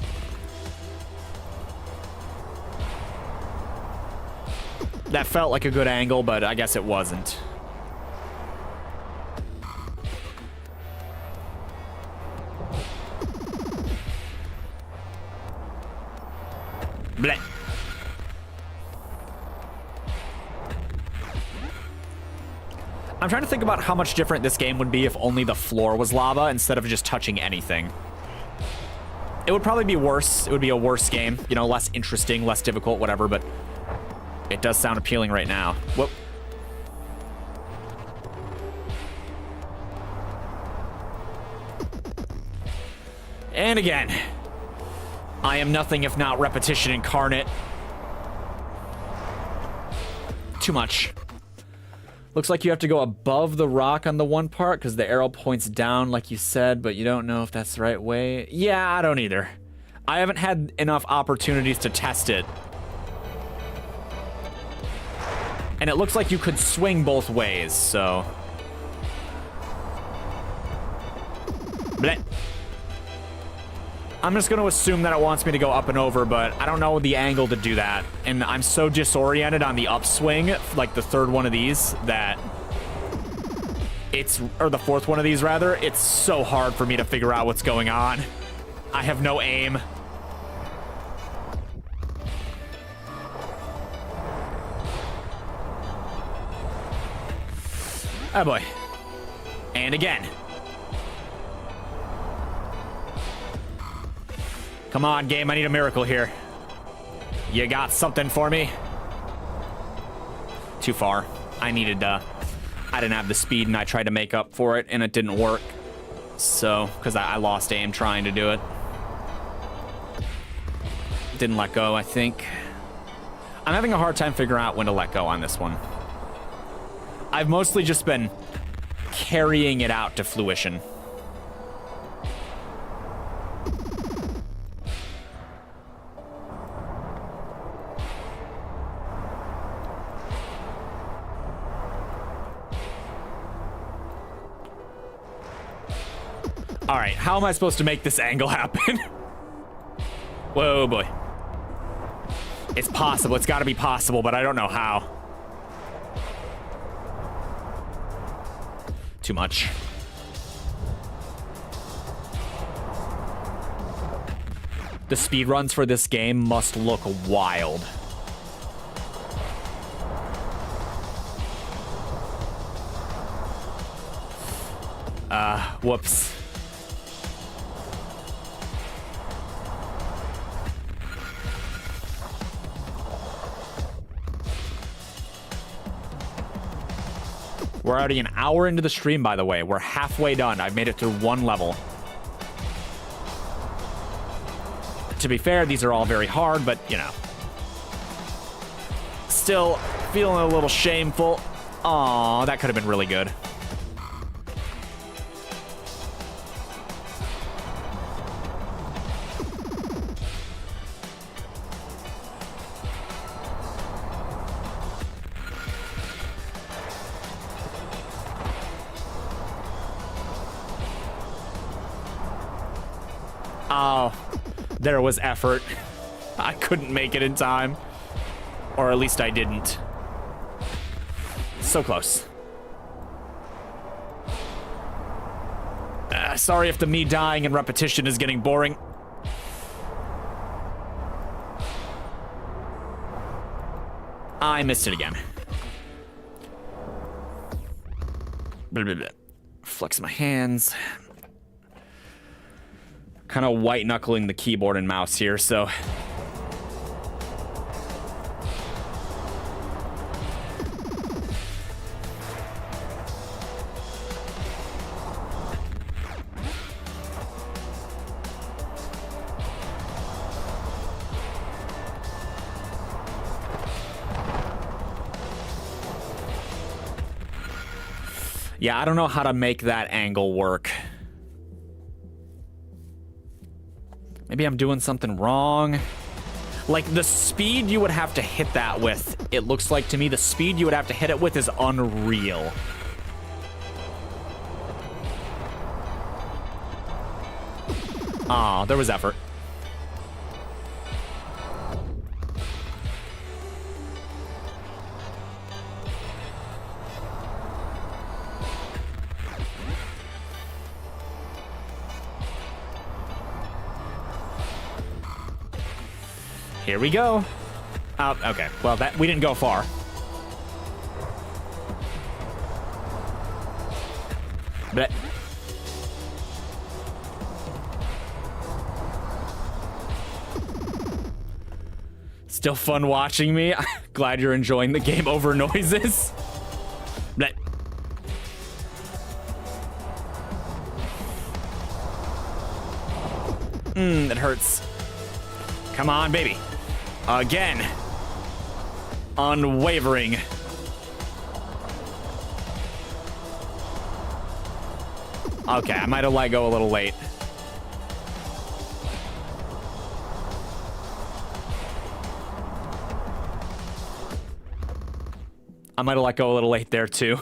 A: That felt like a good angle, but I guess it wasn't. Blech. I'm trying to think about how much different this game would be if only the floor was lava instead of just touching anything. It would probably be worse. It would be a worse game. You know, less interesting, less difficult, whatever, but it does sound appealing right now. Whoop. And again. I am nothing if not repetition incarnate. Too much. Looks like you have to go above the rock on the one part because the arrow points down like you said, but you don't know if that's the right way. Yeah, I don't either. I haven't had enough opportunities to test it. And it looks like you could swing both ways, so... Blech. I'm just going to assume that it wants me to go up and over, but I don't know the angle to do that. And I'm so disoriented on the upswing, like the third one of these, that it's... Or the fourth one of these, rather. It's so hard for me to figure out what's going on. I have no aim. Oh boy. And again. Come on, game, I need a miracle here. You got something for me? Too far. I needed, I didn't have the speed and I tried to make up for it and it didn't work. So, because I lost aim trying to do it. Didn't let go, I think. I'm having a hard time figuring out when to let go on this one. I've mostly just been carrying it out to fruition. All right, how am I supposed to make this angle happen? Whoa, boy. It's possible. It's got to be possible, but I don't know how. Too much. The speedruns for this game must look wild. Whoops. We're already an hour into the stream, by the way. We're halfway done. I've made it through one level. To be fair, these are all very hard, but, you know. Still feeling a little shameful. Aw, that could have been really good. Oh, there was effort. I couldn't make it in time. Or at least I didn't. So close. Sorry if the me dying and repetition is getting boring. I missed it again. Blah, blah, blah. Flex my hands. Kind of white knuckling the keyboard and mouse here, so. Yeah, I don't know how to make that angle work. Maybe I'm doing something wrong. Like, the speed you would have to hit that with, it looks like to me, the speed you would have to hit it with is unreal. Aw, there was effort. Here we go. Oh, okay. Well, that we didn't go far. But still fun watching me. Glad you're enjoying the game over noises. But it hurts. Come on, baby. Again. Unwavering. Okay, I might have let go a little late. I might have let go a little late there, too.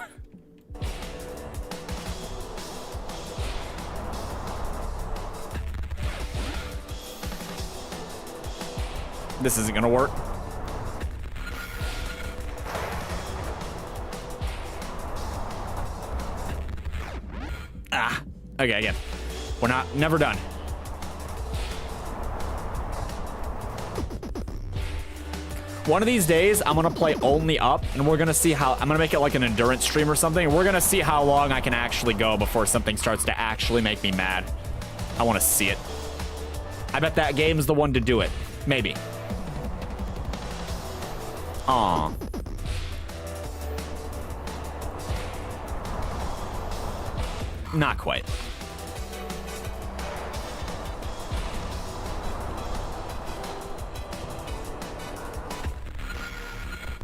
A: This isn't gonna work. Ah, okay, again. We're never done. One of these days, I'm gonna play only up, and we're gonna see how, I'm gonna make it like an endurance stream or something, and we're gonna see how long I can actually go before something starts to actually make me mad. I wanna see it. I bet that game's the one to do it. Maybe. Aw. Not quite.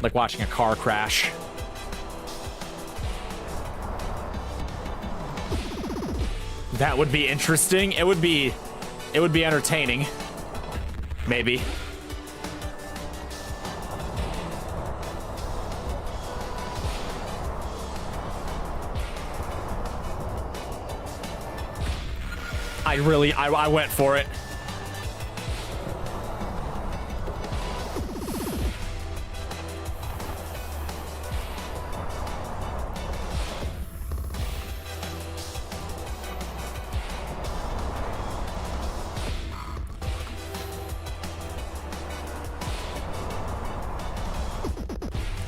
A: Like watching a car crash. That would be interesting. It would be entertaining. Maybe. I went for it.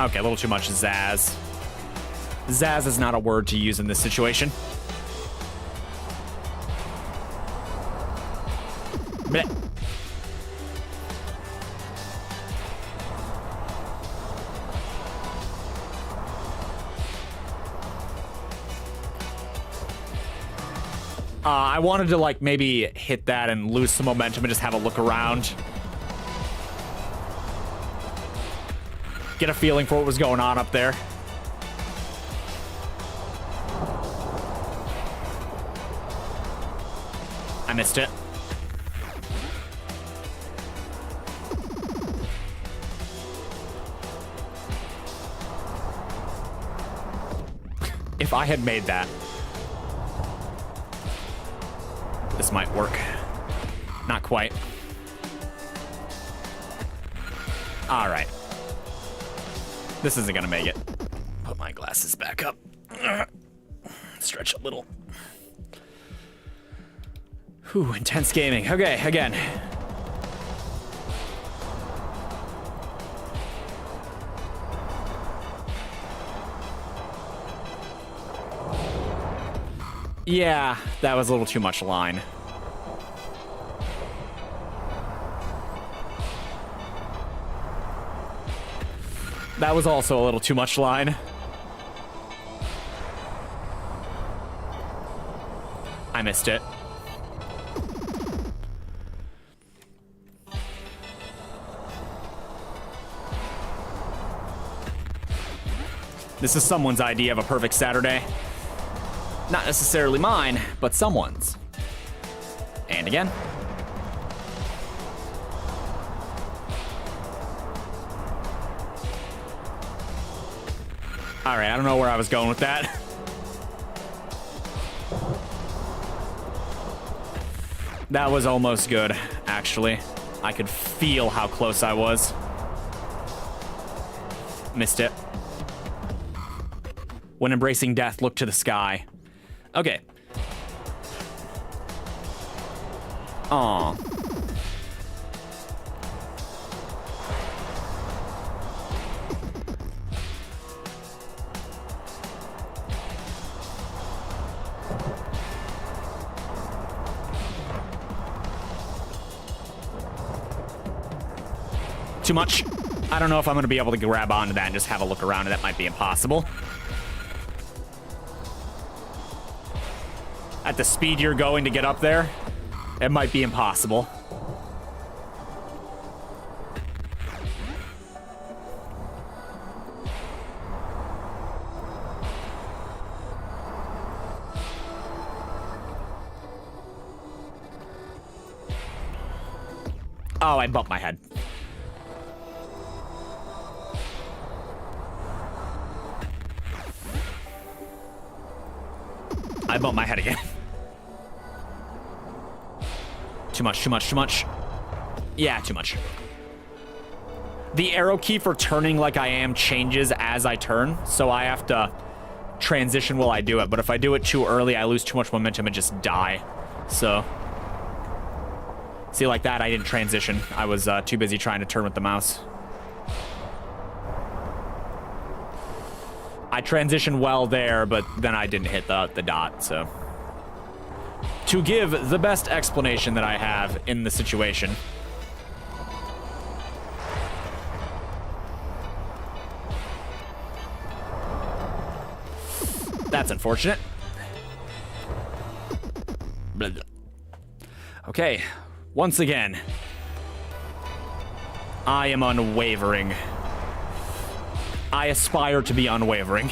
A: Okay, a little too much zazz. Zazz is not a word to use in this situation. Blech. I wanted to, like, maybe hit that and lose some momentum and just have a look around. Get a feeling for what was going on up there. I missed it. If I had made that, this might work. Not quite. All right. This isn't gonna make it. Put my glasses back up. Stretch a little. Whew, intense gaming. Okay, again. Yeah, that was a little too much line. That was also a little too much line. I missed it. This is someone's idea of a perfect Saturday. Not necessarily mine, but someone's. And again. All right, I don't know where I was going with that. That was almost good, actually. I could feel how close I was. Missed it. When embracing death, look to the sky. Okay. Aw. Too much. I don't know if I'm going to be able to grab onto that and just have a look around. That might be impossible. At the speed you're going to get up there, it might be impossible. Oh, I bumped my head. I bumped my head again. Too much, too much, too much. Yeah, too much. The arrow key for turning like I am changes as I turn, so I have to transition while I do it. But if I do it too early, I lose too much momentum and just die. So, see, like that, I didn't transition. I was too busy trying to turn with the mouse. I transitioned well there, but then I didn't hit the dot, so. To give the best explanation that I have in the situation. That's unfortunate. Blah, blah. Okay, once again, I am unwavering. I aspire to be unwavering.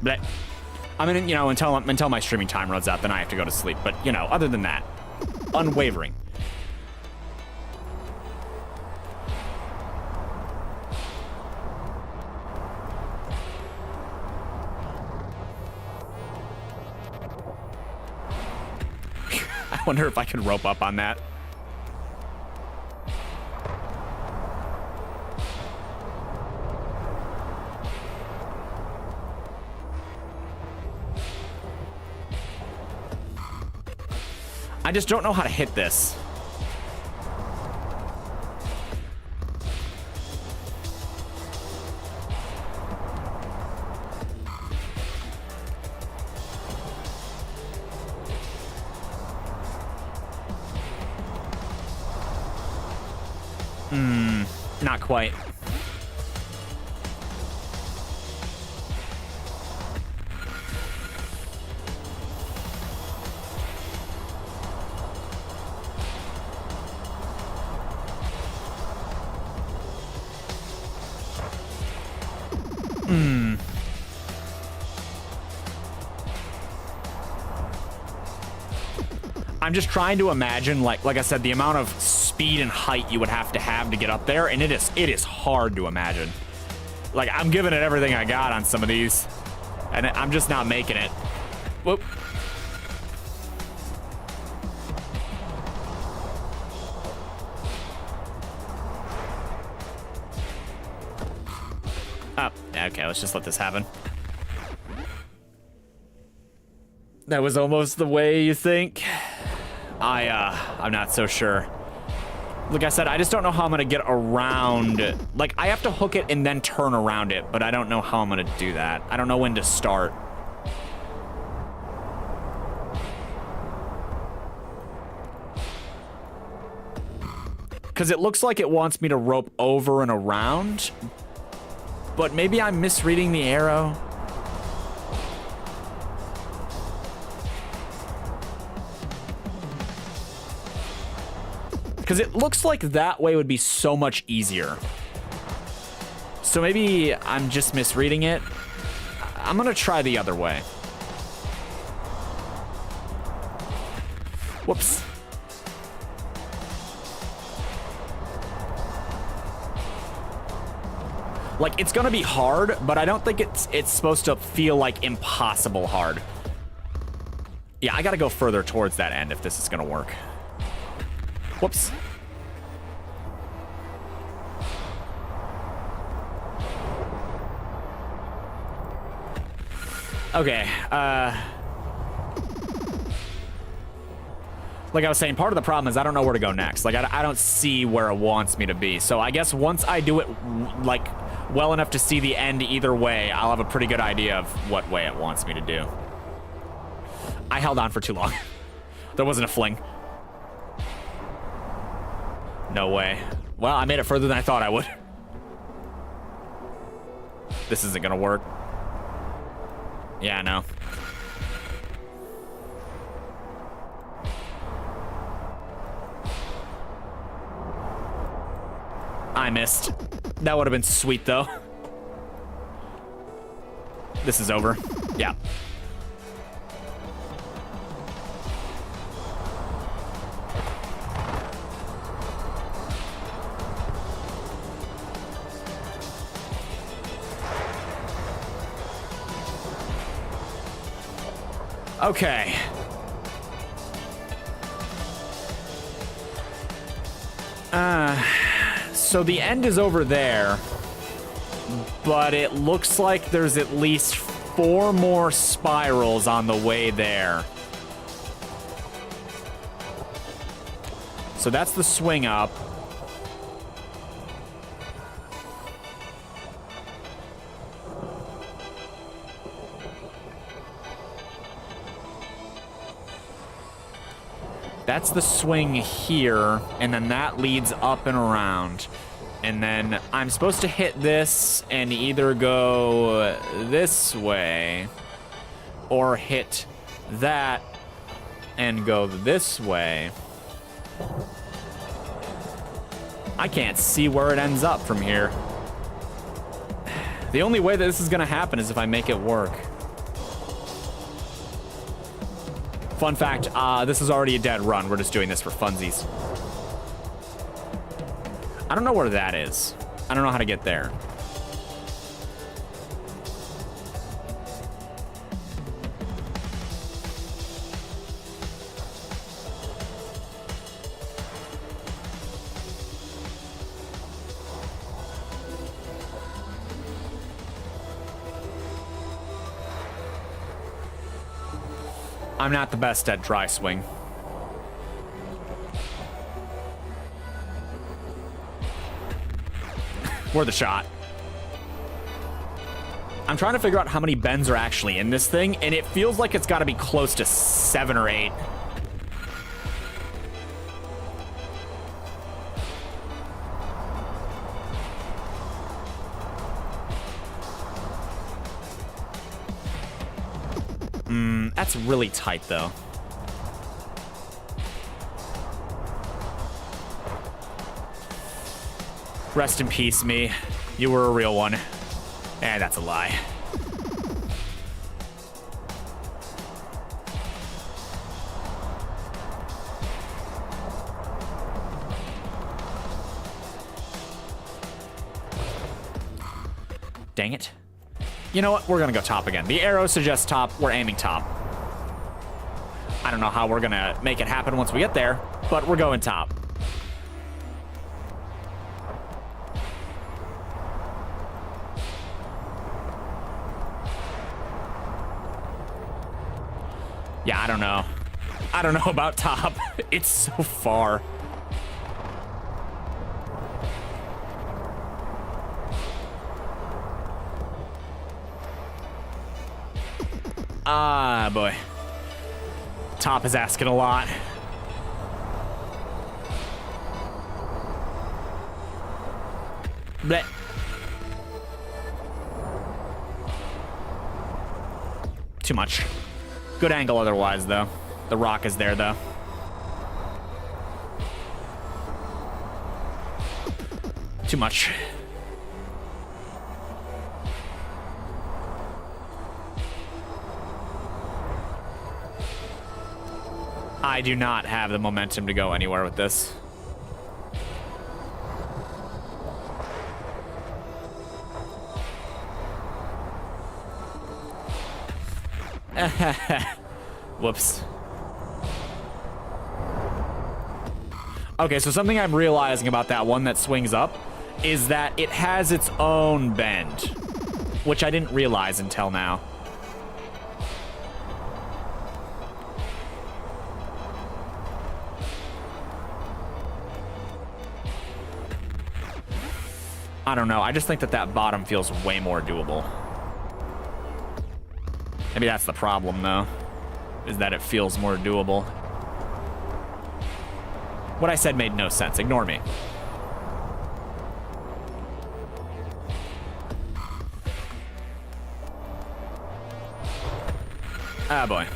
A: But I mean, you know, until my streaming time runs out, then I have to go to sleep. But, you know, other than that, unwavering. I wonder if I can rope up on that. I just don't know how to hit this. Not quite. I'm just trying to imagine, like I said, the amount of speed and height you would have to get up there, and it is hard to imagine. Like, I'm giving it everything I got on some of these, and I'm just not making it. Whoop. Oh, okay, let's just let this happen. That was almost the way you think. I'm not so sure. Like I said, I just don't know how I'm gonna get around. Like, I have to hook it and then turn around it, but I don't know how I'm gonna do that. I don't know when to start. Because it looks like it wants me to rope over and around, but maybe I'm misreading the arrow. Because it looks like that way would be so much easier. So maybe I'm just misreading it. I'm gonna try the other way. Whoops. Like, it's gonna be hard, but I don't think it's supposed to feel like impossible hard. Yeah, I gotta go further towards that end if this is gonna work. Whoops. Okay, like I was saying, part of the problem is I don't know where to go next. Like, I don't see where it wants me to be. So I guess once I do it, like, well enough to see the end either way, I'll have a pretty good idea of what way it wants me to do. I held on for too long. There wasn't a fling. No way. Well, I made it further than I thought I would. This isn't gonna work. Yeah, I know. I missed. That would have been sweet, though. This is over. Yeah. Okay. So the end is over there, but it looks like there's at least 4 more spirals on the way there. So that's the swing up. That's the swing here, and then that leads up and around. And then I'm supposed to hit this and either go this way or hit that and go this way. I can't see where it ends up from here. The only way that this is gonna happen is if I make it work. Fun fact, this is already a dead run. We're just doing this for funsies. I don't know where that is. I don't know how to get there. I'm not the best at dry swing. Worth a shot. I'm trying to figure out how many bends are actually in this thing, and it feels like it's got to be close to 7 or 8. That's really tight, though. Rest in peace, me. You were a real one. That's a lie. Dang it. You know what? We're gonna go top again. The arrow suggests top. We're aiming top. I don't know how we're gonna make it happen once we get there, but we're going top. Yeah, I don't know. I don't know about top. It's so far. Ah, boy. Top is asking a lot. Blech. Too much. Good angle otherwise, though. The rock is there, though. Too much. I do not have the momentum to go anywhere with this. Whoops. Okay, so something I'm realizing about that one that swings up is that it has its own bend, which I didn't realize until now. I don't know. I just think that that bottom feels way more doable. Maybe that's the problem, though, is that it feels more doable. What I said made no sense. Ignore me. Ah, boy.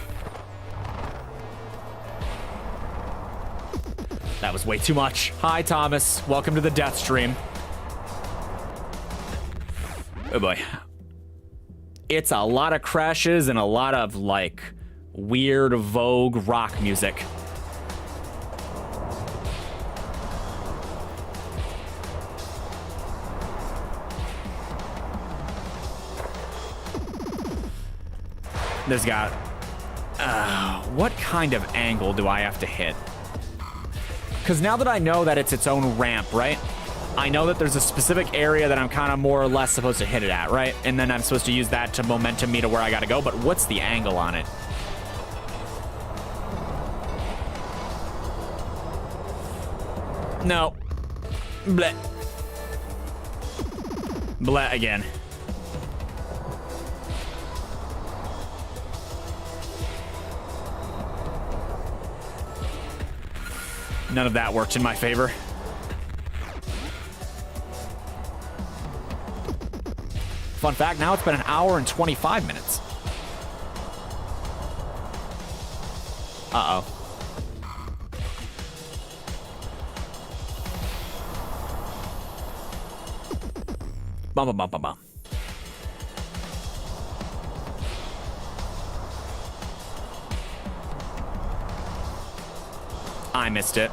A: That was way too much. Hi, Thomas. Welcome to the death stream. Oh, boy. It's a lot of crashes and a lot of, like, weird Vogue rock music. This guy. What kind of angle do I have to hit? Because now that I know that it's its own ramp, right? I know that there's a specific area that I'm kind of more or less supposed to hit it at, right? And then I'm supposed to use that to momentum me to where I gotta go, but what's the angle on it? No. Bleh. Bleh again. None of that worked in my favor. Fun fact, now it's been an hour and 25 minutes. Uh-oh. Bum, bum, bum, bum, bum. I missed it.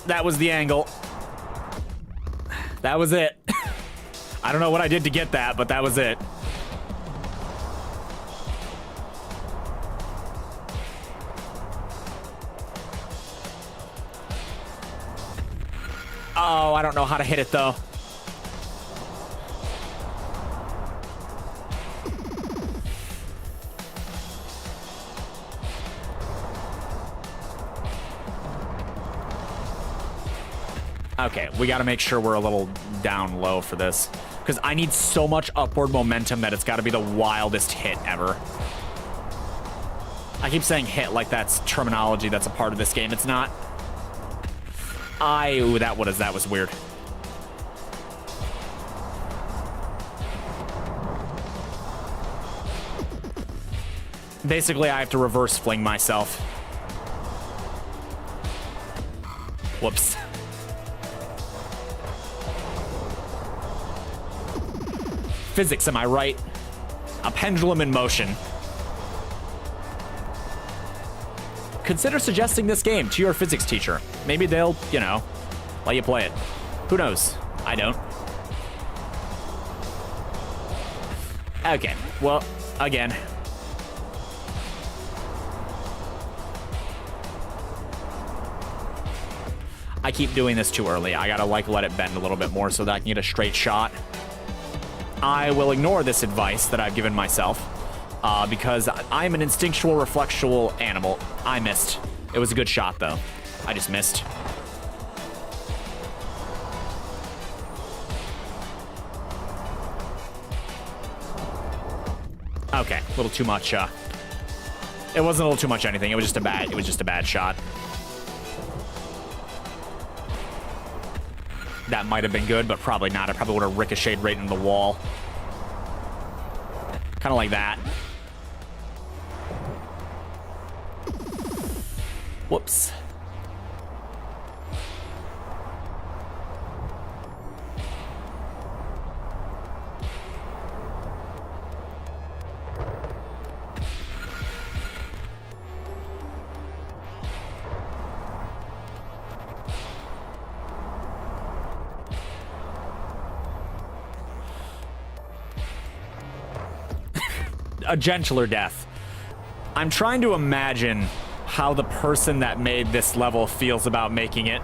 A: That was the angle. That was it. I don't know what I did to get that, but that was it. Oh, I don't know how to hit it, though. Okay, we got to make sure we're a little down low for this, because I need so much upward momentum that it's got to be the wildest hit ever. I keep saying hit like that's terminology that's a part of this game. It's not. Ooh, that was weird. Basically, I have to reverse fling myself. Whoops. Physics, am I right? A pendulum in motion. Consider suggesting this game to your physics teacher. Maybe they'll, you know, let you play it. Who knows? I don't. Okay, well, again. I keep doing this too early. I gotta, like, let it bend a little bit more so that I can get a straight shot. I will ignore this advice that I've given myself because I'm an instinctual, reflexual animal. I missed. It was a good shot, though. I just missed. Okay, a little too much. It wasn't a little too much anything. It was just a bad shot. That might have been good, but probably not. I probably would have ricocheted right into the wall. Kind of like that. Whoops. A gentler death. I'm trying to imagine how the person that made this level feels about making it.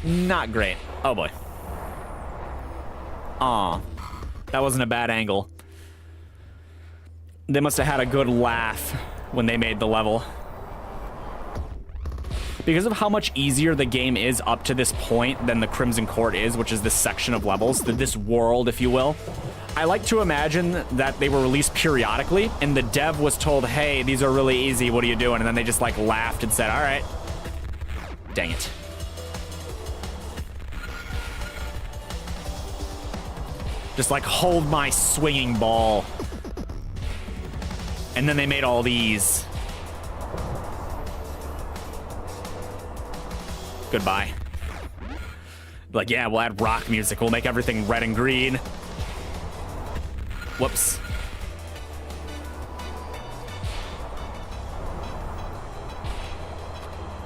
A: Not great. Oh boy. Aw. That wasn't a bad angle. They must have had a good laugh when they made the level. Because of how much easier the game is up to this point than the Crimson Court is, which is this section of levels, this world, if you will. I like to imagine that they were released periodically, and the dev was told, hey, these are really easy, what are you doing? And then they just, like, laughed and said, all right. Dang it. Just, like, hold my swinging ball. And then they made all these. Goodbye. Like, yeah, we'll add rock music. We'll make everything red and green. Whoops.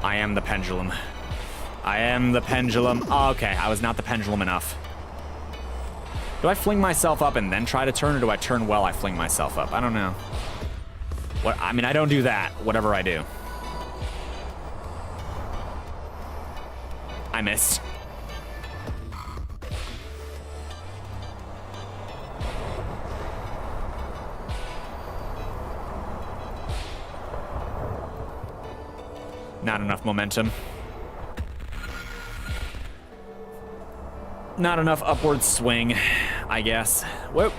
A: I am the pendulum. I am the pendulum. Oh, okay, I was not the pendulum enough. Do I fling myself up and then try to turn, or do I turn while I fling myself up? I don't know. What? I mean, I don't do that, whatever I do. I missed. Not enough momentum. Not enough upward swing, I guess. Whoop.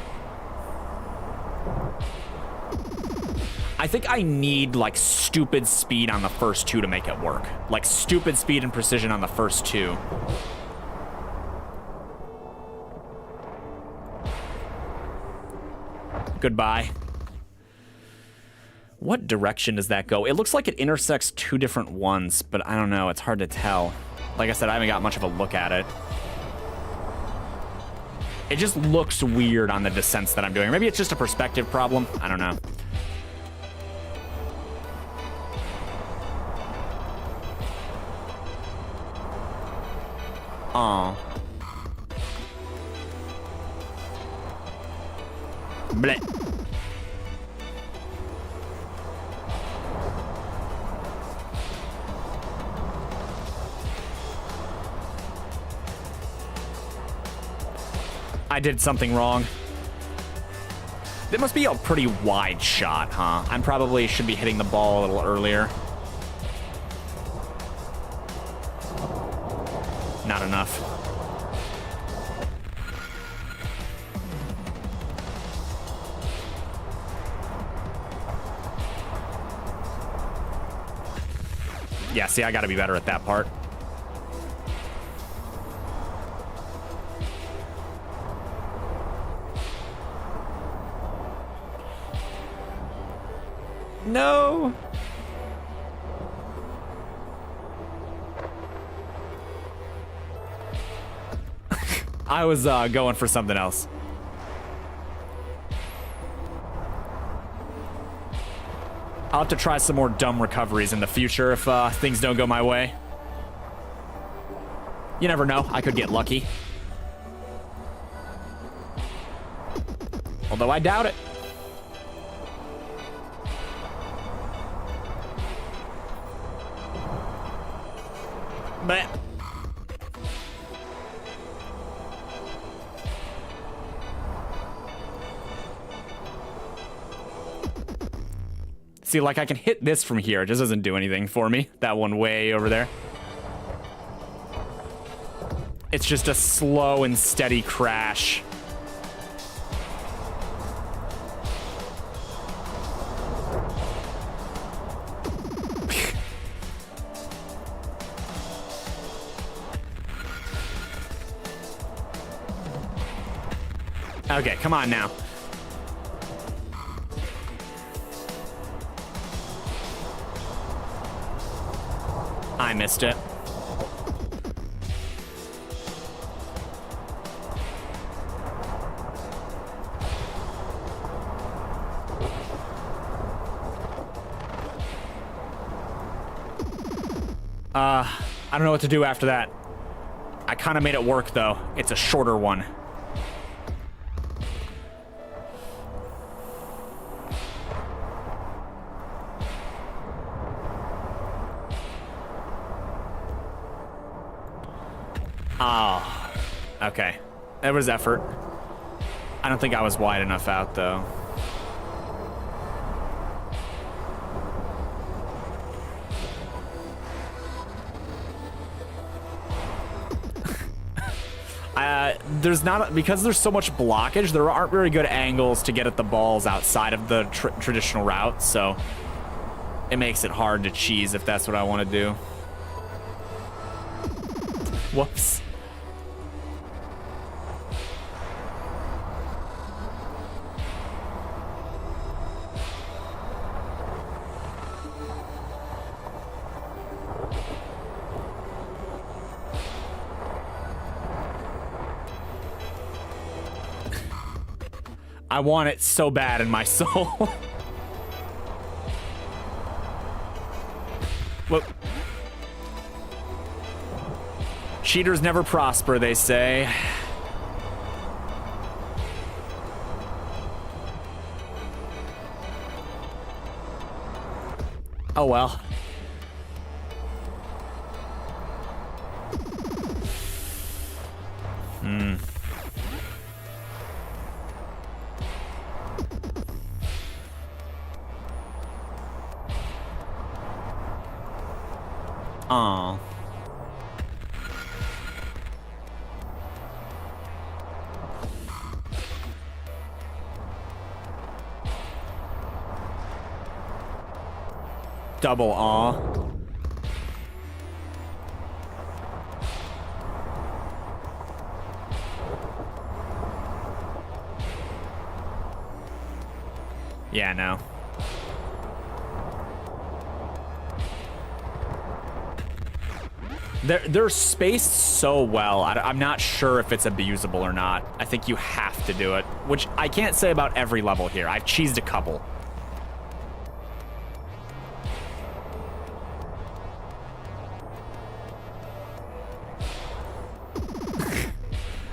A: I think I need, like, stupid speed on the first two to make it work. Like, stupid speed and precision on the first two. Goodbye. What direction does that go? It looks like it intersects two different ones, but I don't know. It's hard to tell. Like I said, I haven't got much of a look at it. It just looks weird on the descents that I'm doing. Maybe it's just a perspective problem. I don't know. Aw. Bleh. I did something wrong. It must be a pretty wide shot, huh? I probably should be hitting the ball a little earlier. Not enough. Yeah, see, I gotta be better at that part. No. I was going for something else. I'll have to try some more dumb recoveries in the future if things don't go my way. You never know. I could get lucky. Although I doubt it. But see, like, I can hit this from here. It just doesn't do anything for me. That one way over there. It's just a slow and steady crash. Okay, come on now. I missed it. I don't know what to do after that. I kind of made it work, though. It's a shorter one. Oh, okay. There was effort. I don't think I was wide enough out, though. There's not, because there's so much blockage, there aren't very good angles to get at the balls outside of the traditional route, so it makes it hard to cheese if that's what I want to do. Whoops. I want it so bad in my soul. Look. Cheaters never prosper, they say. Oh well. Aw. Double aw. Yeah, no. They're spaced so well. I'm not sure if it's abusable or not. I think you have to do it, which I can't say about every level here. I've cheesed a couple.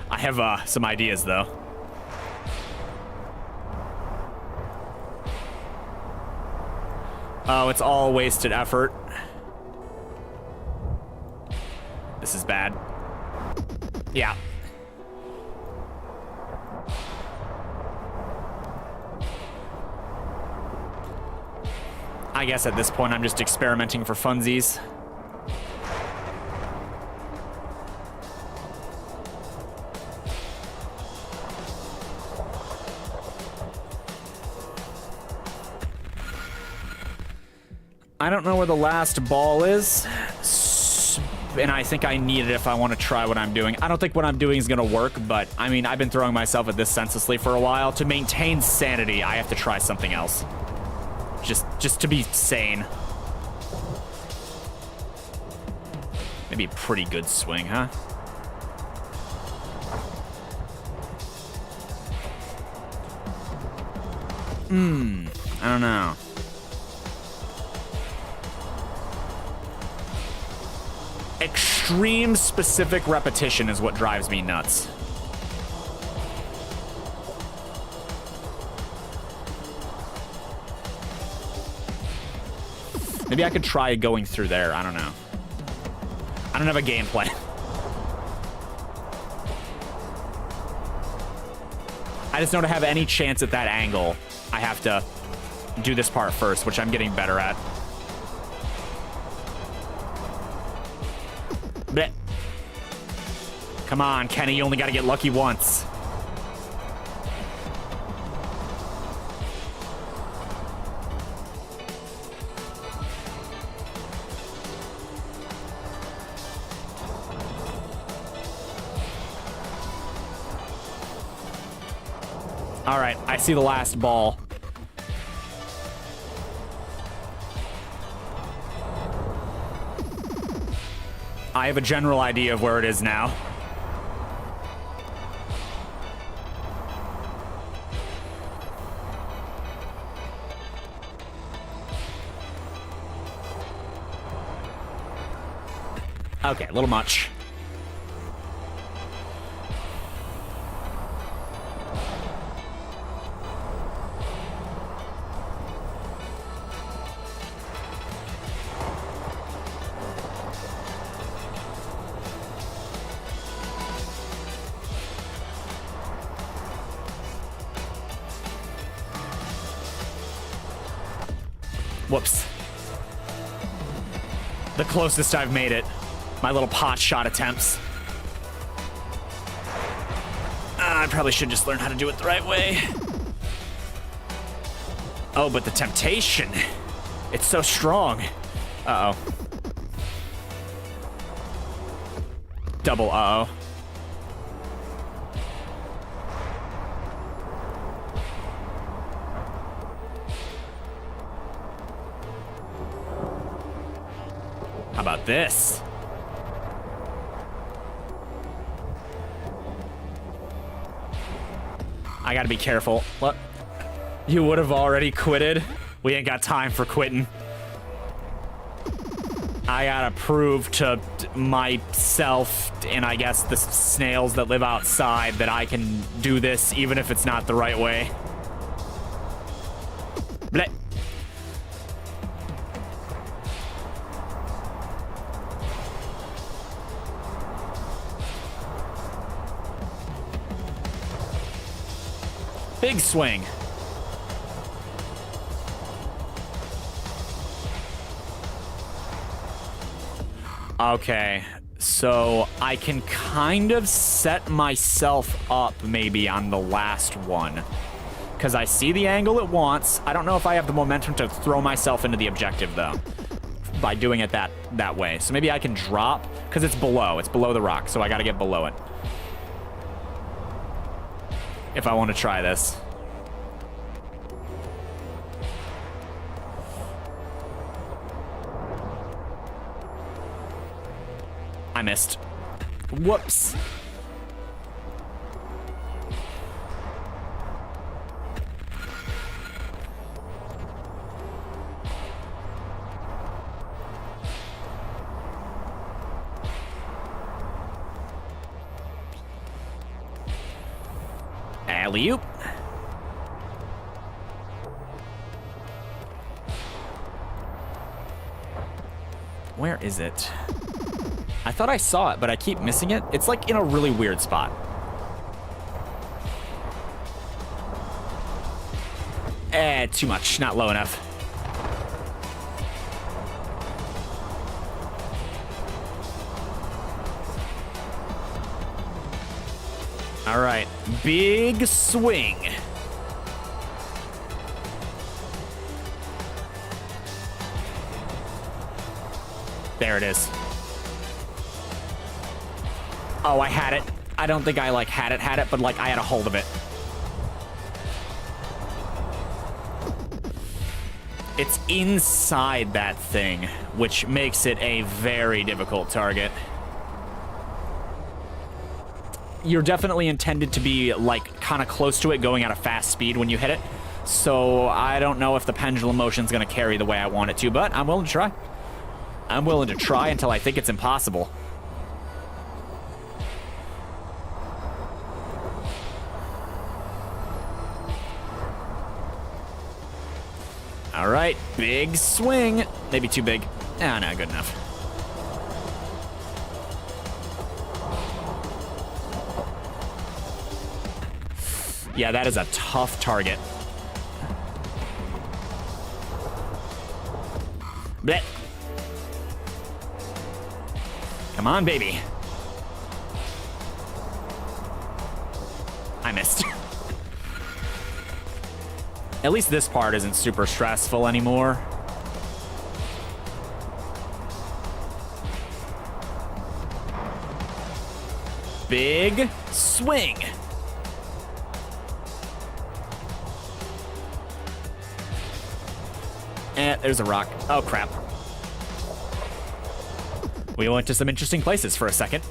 A: I have some ideas, though. Oh, it's all wasted effort. This is bad. Yeah. I guess at this point I'm just experimenting for funsies. I don't know where the last ball is, and I think I need it if I want to try what I'm doing. I don't think what I'm doing is going to work, but, I mean, I've been throwing myself at this senselessly for a while. To maintain sanity, I have to try something else. just to be sane. Maybe a pretty good swing, huh? I don't know. Extreme specific repetition is what drives me nuts. Maybe I could try going through there. I don't know. I don't have a game plan. I just know to have any chance at that angle, I have to do this part first, which I'm getting better at. Blech. Come on, Kenny, you only got to get lucky once. All right, I see the last ball. I have a general idea of where it is now. Okay, a little much. Whoops. The closest I've made it. My little pot shot attempts. I probably should just learn how to do it the right way. Oh, but the temptation. It's so strong. Uh-oh. Double uh-oh. How about this? I gotta be careful. What? You would have already quitted? We ain't got time for quitting. I gotta prove to myself and I guess the snails that live outside that I can do this even if it's not the right way. Blech. Big swing. Okay, so I can kind of set myself up maybe on the last one. Because I see the angle it wants. I don't know if I have the momentum to throw myself into the objective, though, by doing it that way. So maybe I can drop, because it's below the rock, so I got to get below it. If I want to try this. I missed. Whoops. Alley-oop. Where is it? I thought I saw it, but I keep missing it. It's like in a really weird spot. Too much. Not low enough. All right. Big swing. There it is. Oh, I had it. I don't think I, like, had it, but, like, I had a hold of it. It's inside that thing, which makes it a very difficult target. You're definitely intended to be, like, kind of close to it, going at a fast speed when you hit it. So I don't know if the pendulum motion's going to carry the way I want it to, but I'm willing to try. I'm willing to try until I think it's impossible. All right, big swing. Maybe too big. Ah, no, good enough. Yeah, that is a tough target. Blech. Come on, baby. I missed. At least this part isn't super stressful anymore. Big swing. There's a rock. Oh, crap. We went to some interesting places for a second.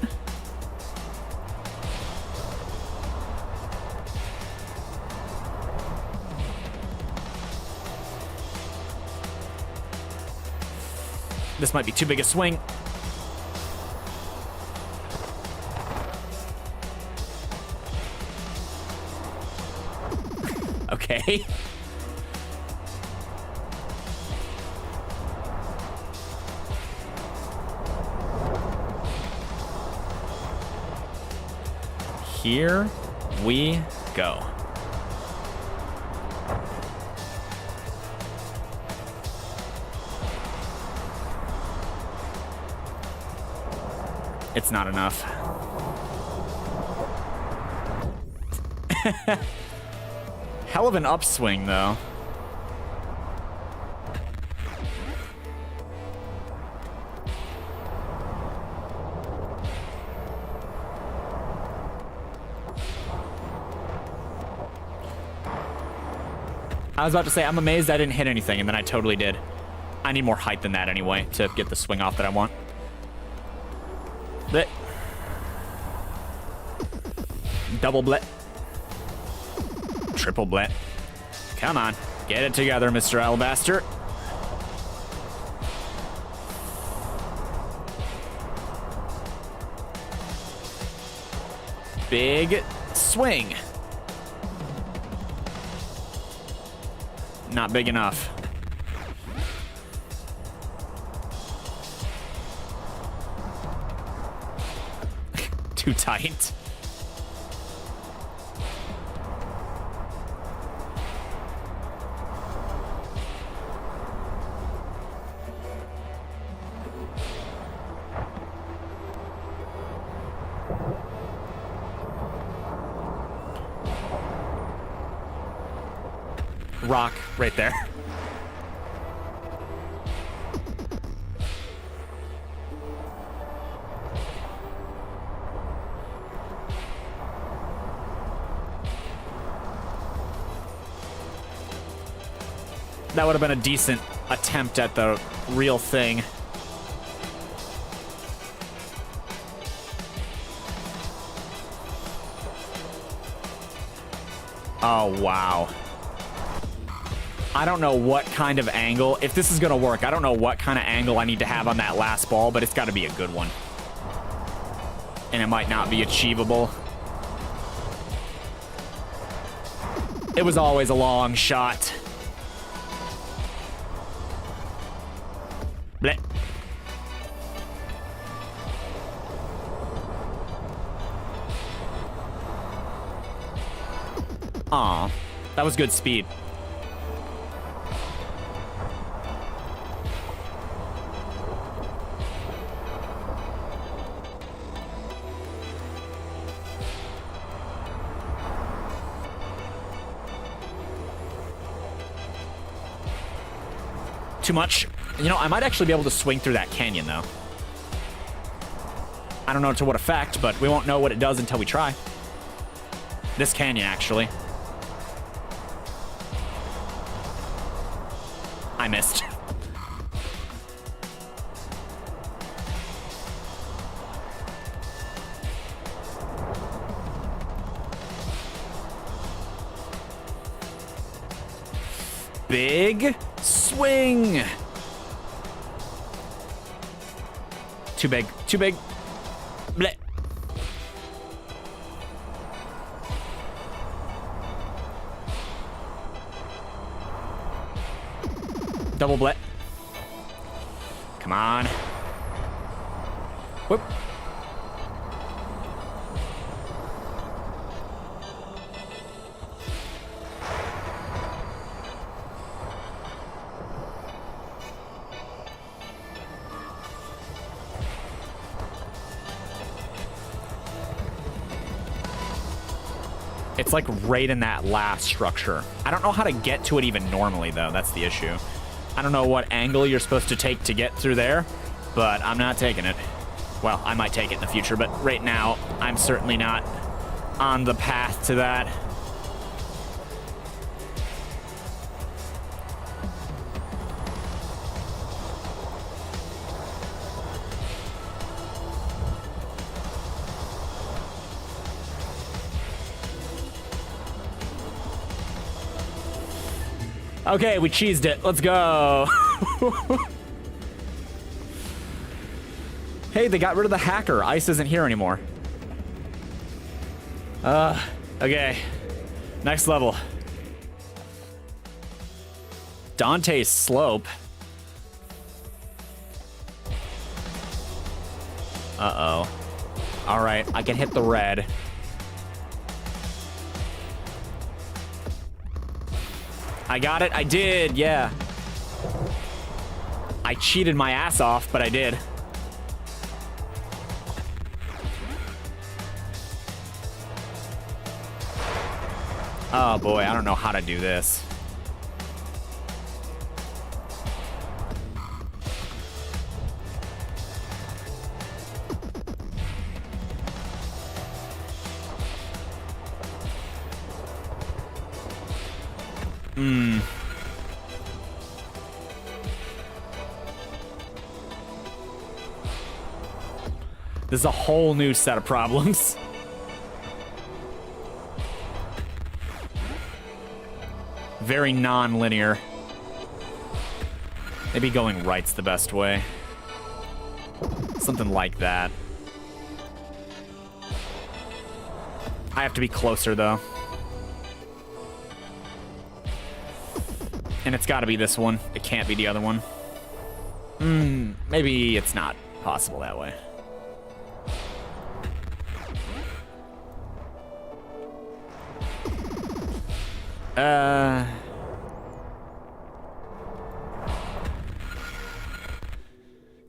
A: This might be too big a swing. Okay. Here we go. It's not enough. Hell of an upswing, though. I was about to say, I'm amazed I didn't hit anything, and then I totally did. I need more height than that anyway to get the swing off that I want. Blit. Double blit. Triple blit. Come on. Get it together, Mr. Alabaster. Big swing. Not big enough. Too tight. Rock right there. That would have been a decent attempt at the real thing. Oh, wow. I don't know what kind of angle, if this is gonna work, I don't know what kind of angle I need to have on that last ball, but it's gotta be a good one. And it might not be achievable. It was always a long shot. Blech. Aw, that was good speed. Too much. You know, I might actually be able to swing through that canyon, though. I don't know to what effect, but we won't know what it does until we try. This canyon, actually. I missed. Big swing. Too big. Too big. Blech. Double blech. Come on. Whoop. It's like right in that last structure. I don't know how to get to it even normally, though. That's the issue. I don't know what angle you're supposed to take to get through there, but I'm not taking it. Well, I might take it in the future, but right now, I'm certainly not on the path to that. Okay, we cheesed it. Let's go. Hey, they got rid of the hacker. Ice isn't here anymore. Okay. Next level. Dante's Slope. Uh-oh. All right, I can hit the red. I got it. I did. Yeah. I cheated my ass off, but I did. Oh boy, I don't know how to do this. This is a whole new set of problems. Very non-linear. Maybe going right's the best way. Something like that. I have to be closer, though. And it's gotta be this one. It can't be the other one. Maybe it's not possible that way.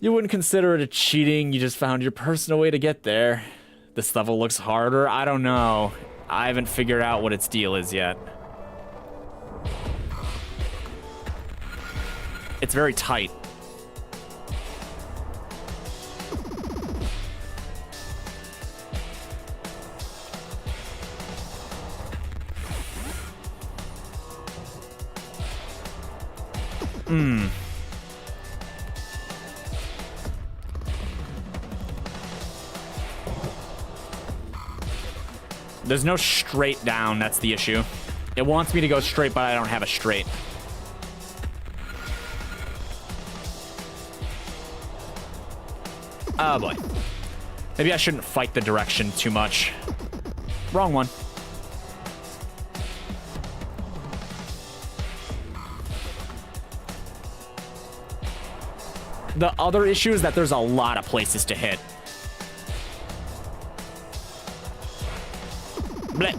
A: You wouldn't consider it a cheating, you just found your personal way to get there. This level looks harder, I don't know. I haven't figured out what its deal is yet. It's very tight. There's no straight down, that's the issue. It wants me to go straight, but I don't have a straight. Oh boy. Maybe I shouldn't fight the direction too much. Wrong one. The other issue is that there's a lot of places to hit. Blech.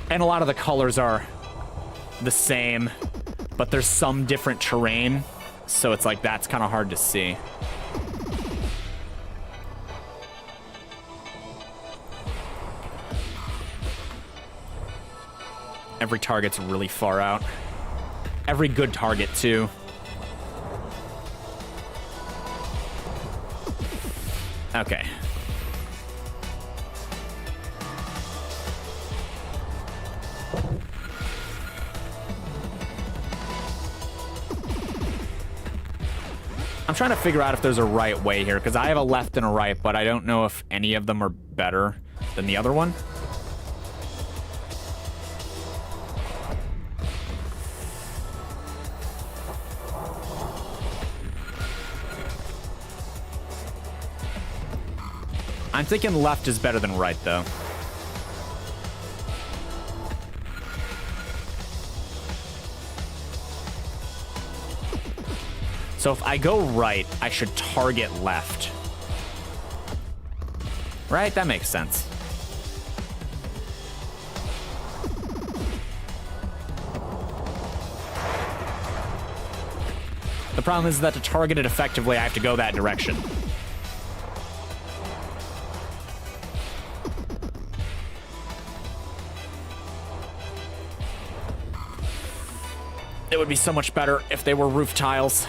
A: And a lot of the colors are the same, but there's some different terrain, so it's like that's kind of hard to see. Every target's really far out. Every good target, too. Okay. I'm trying to figure out if there's a right way here, because I have a left and a right, but I don't know if any of them are better than the other one. I'm thinking left is better than right, though. So if I go right, I should target left. Right? That makes sense. The problem is that to target it effectively, I have to go that direction. It would be so much better if they were roof tiles.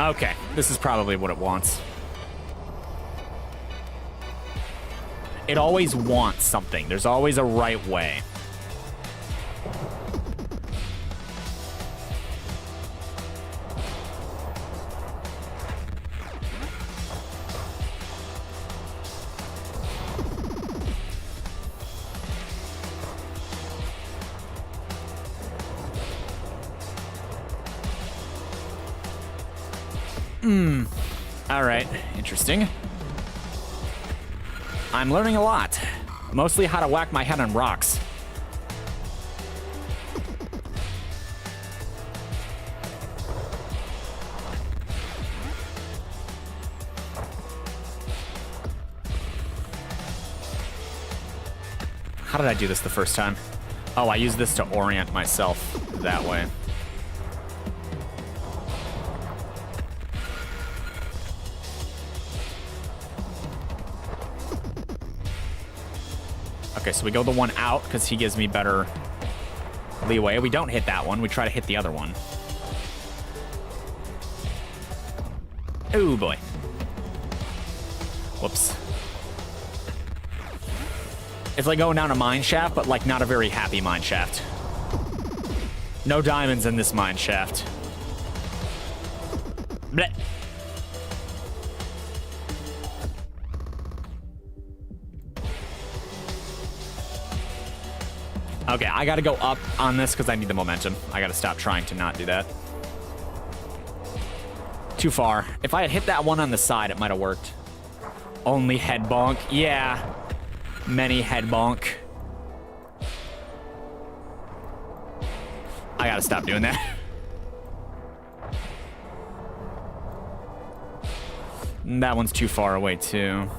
A: Okay, this is probably what it wants. It always wants something. There's always a right way. All right, interesting. I'm learning a lot. Mostly how to whack my head on rocks. How did I do this the first time? Oh, I used this to orient myself that way. Okay, so we go the one out because he gives me better leeway. We don't hit that one. We try to hit the other one. Oh, boy. Whoops. It's like going down a mine shaft, but like not a very happy mine shaft. No diamonds in this mine shaft. Blech. Okay, I gotta go up on this because I need the momentum. I gotta stop trying to not do that. Too far. If I had hit that one on the side, it might have worked. Only head bonk. Yeah. Many head bonk. I gotta stop doing that. That one's too far away, too.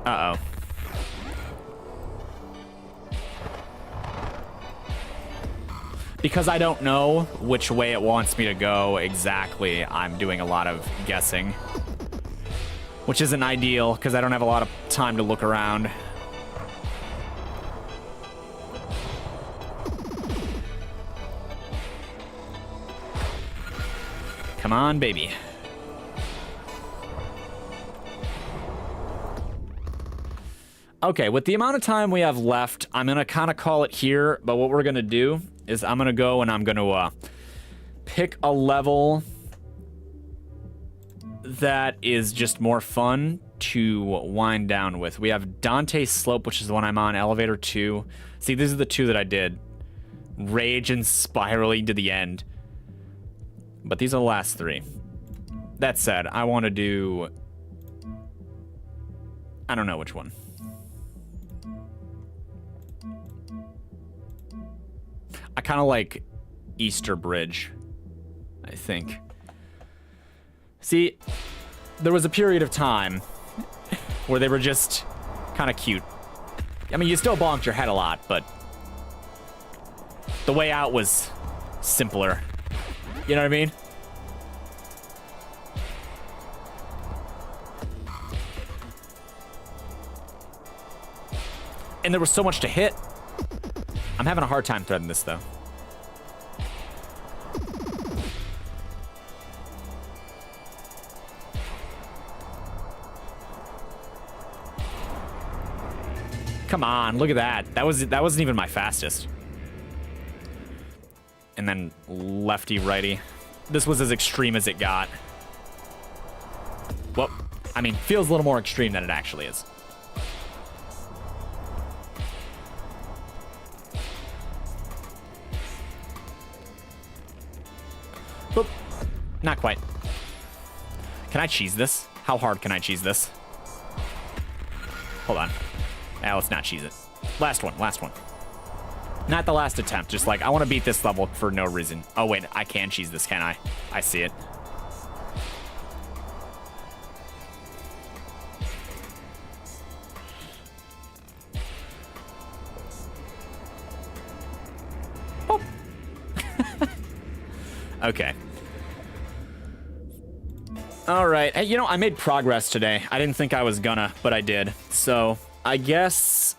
A: Uh-oh. Because I don't know which way it wants me to go exactly, I'm doing a lot of guessing. Which isn't ideal, because I don't have a lot of time to look around. Come on, baby. Okay, with the amount of time we have left, I'm going to kind of call it here, but what we're going to do is I'm going to go and I'm going to pick a level that is just more fun to wind down with. We have Dante's Slope, which is the one I'm on, Elevator 2. See, these are the two that I did. Rage and Spiraling to the End. But these are the last three. That said, I want to do... I don't know which one. I kind of like Easter Bridge, I think. See, there was a period of time where they were just kind of cute. I mean, you still bonked your head a lot, but the way out was simpler. You know what I mean? And there was so much to hit. I'm having a hard time threading this, though. Come on, look at that. That wasn't even my fastest. And then lefty, righty. This was as extreme as it got. Well, I mean, feels a little more extreme than it actually is. Boop. Not quite. Can I cheese this? How hard can I cheese this? Hold on. Now let's not cheese it. Last one, last one. Not the last attempt, just like, I want to beat this level for no reason. Oh wait, I can cheese this, can I? I see it. Oh. Okay. All right, hey, you know, I made progress today. I didn't think I was gonna, but I did. So, I guess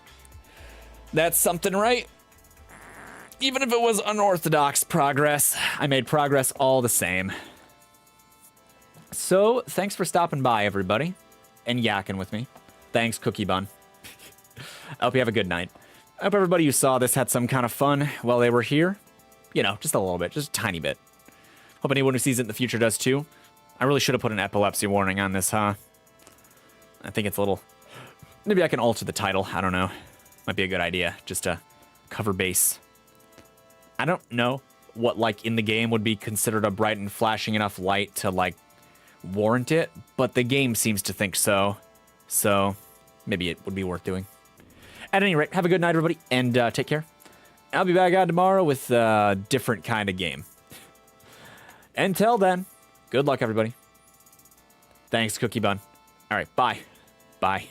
A: that's something, right? Even if it was unorthodox progress, I made progress all the same. So, thanks for stopping by, everybody, and yakking with me. Thanks, Cookie Bun. I hope you have a good night. I hope everybody who saw this had some kind of fun while they were here. You know, just a little bit, just a tiny bit. Hope anyone who sees it in the future does too. I really should have put an epilepsy warning on this, huh? I think it's a little... Maybe I can alter the title. I don't know. Might be a good idea, just to cover base. I don't know what, like, in the game would be considered a bright and flashing enough light to, like, warrant it, but the game seems to think so. So, maybe it would be worth doing. At any rate, have a good night, everybody, and take care. I'll be back on tomorrow with a different kind of game. Until then, good luck, everybody. Thanks, Cookie Bun. All right, bye. Bye.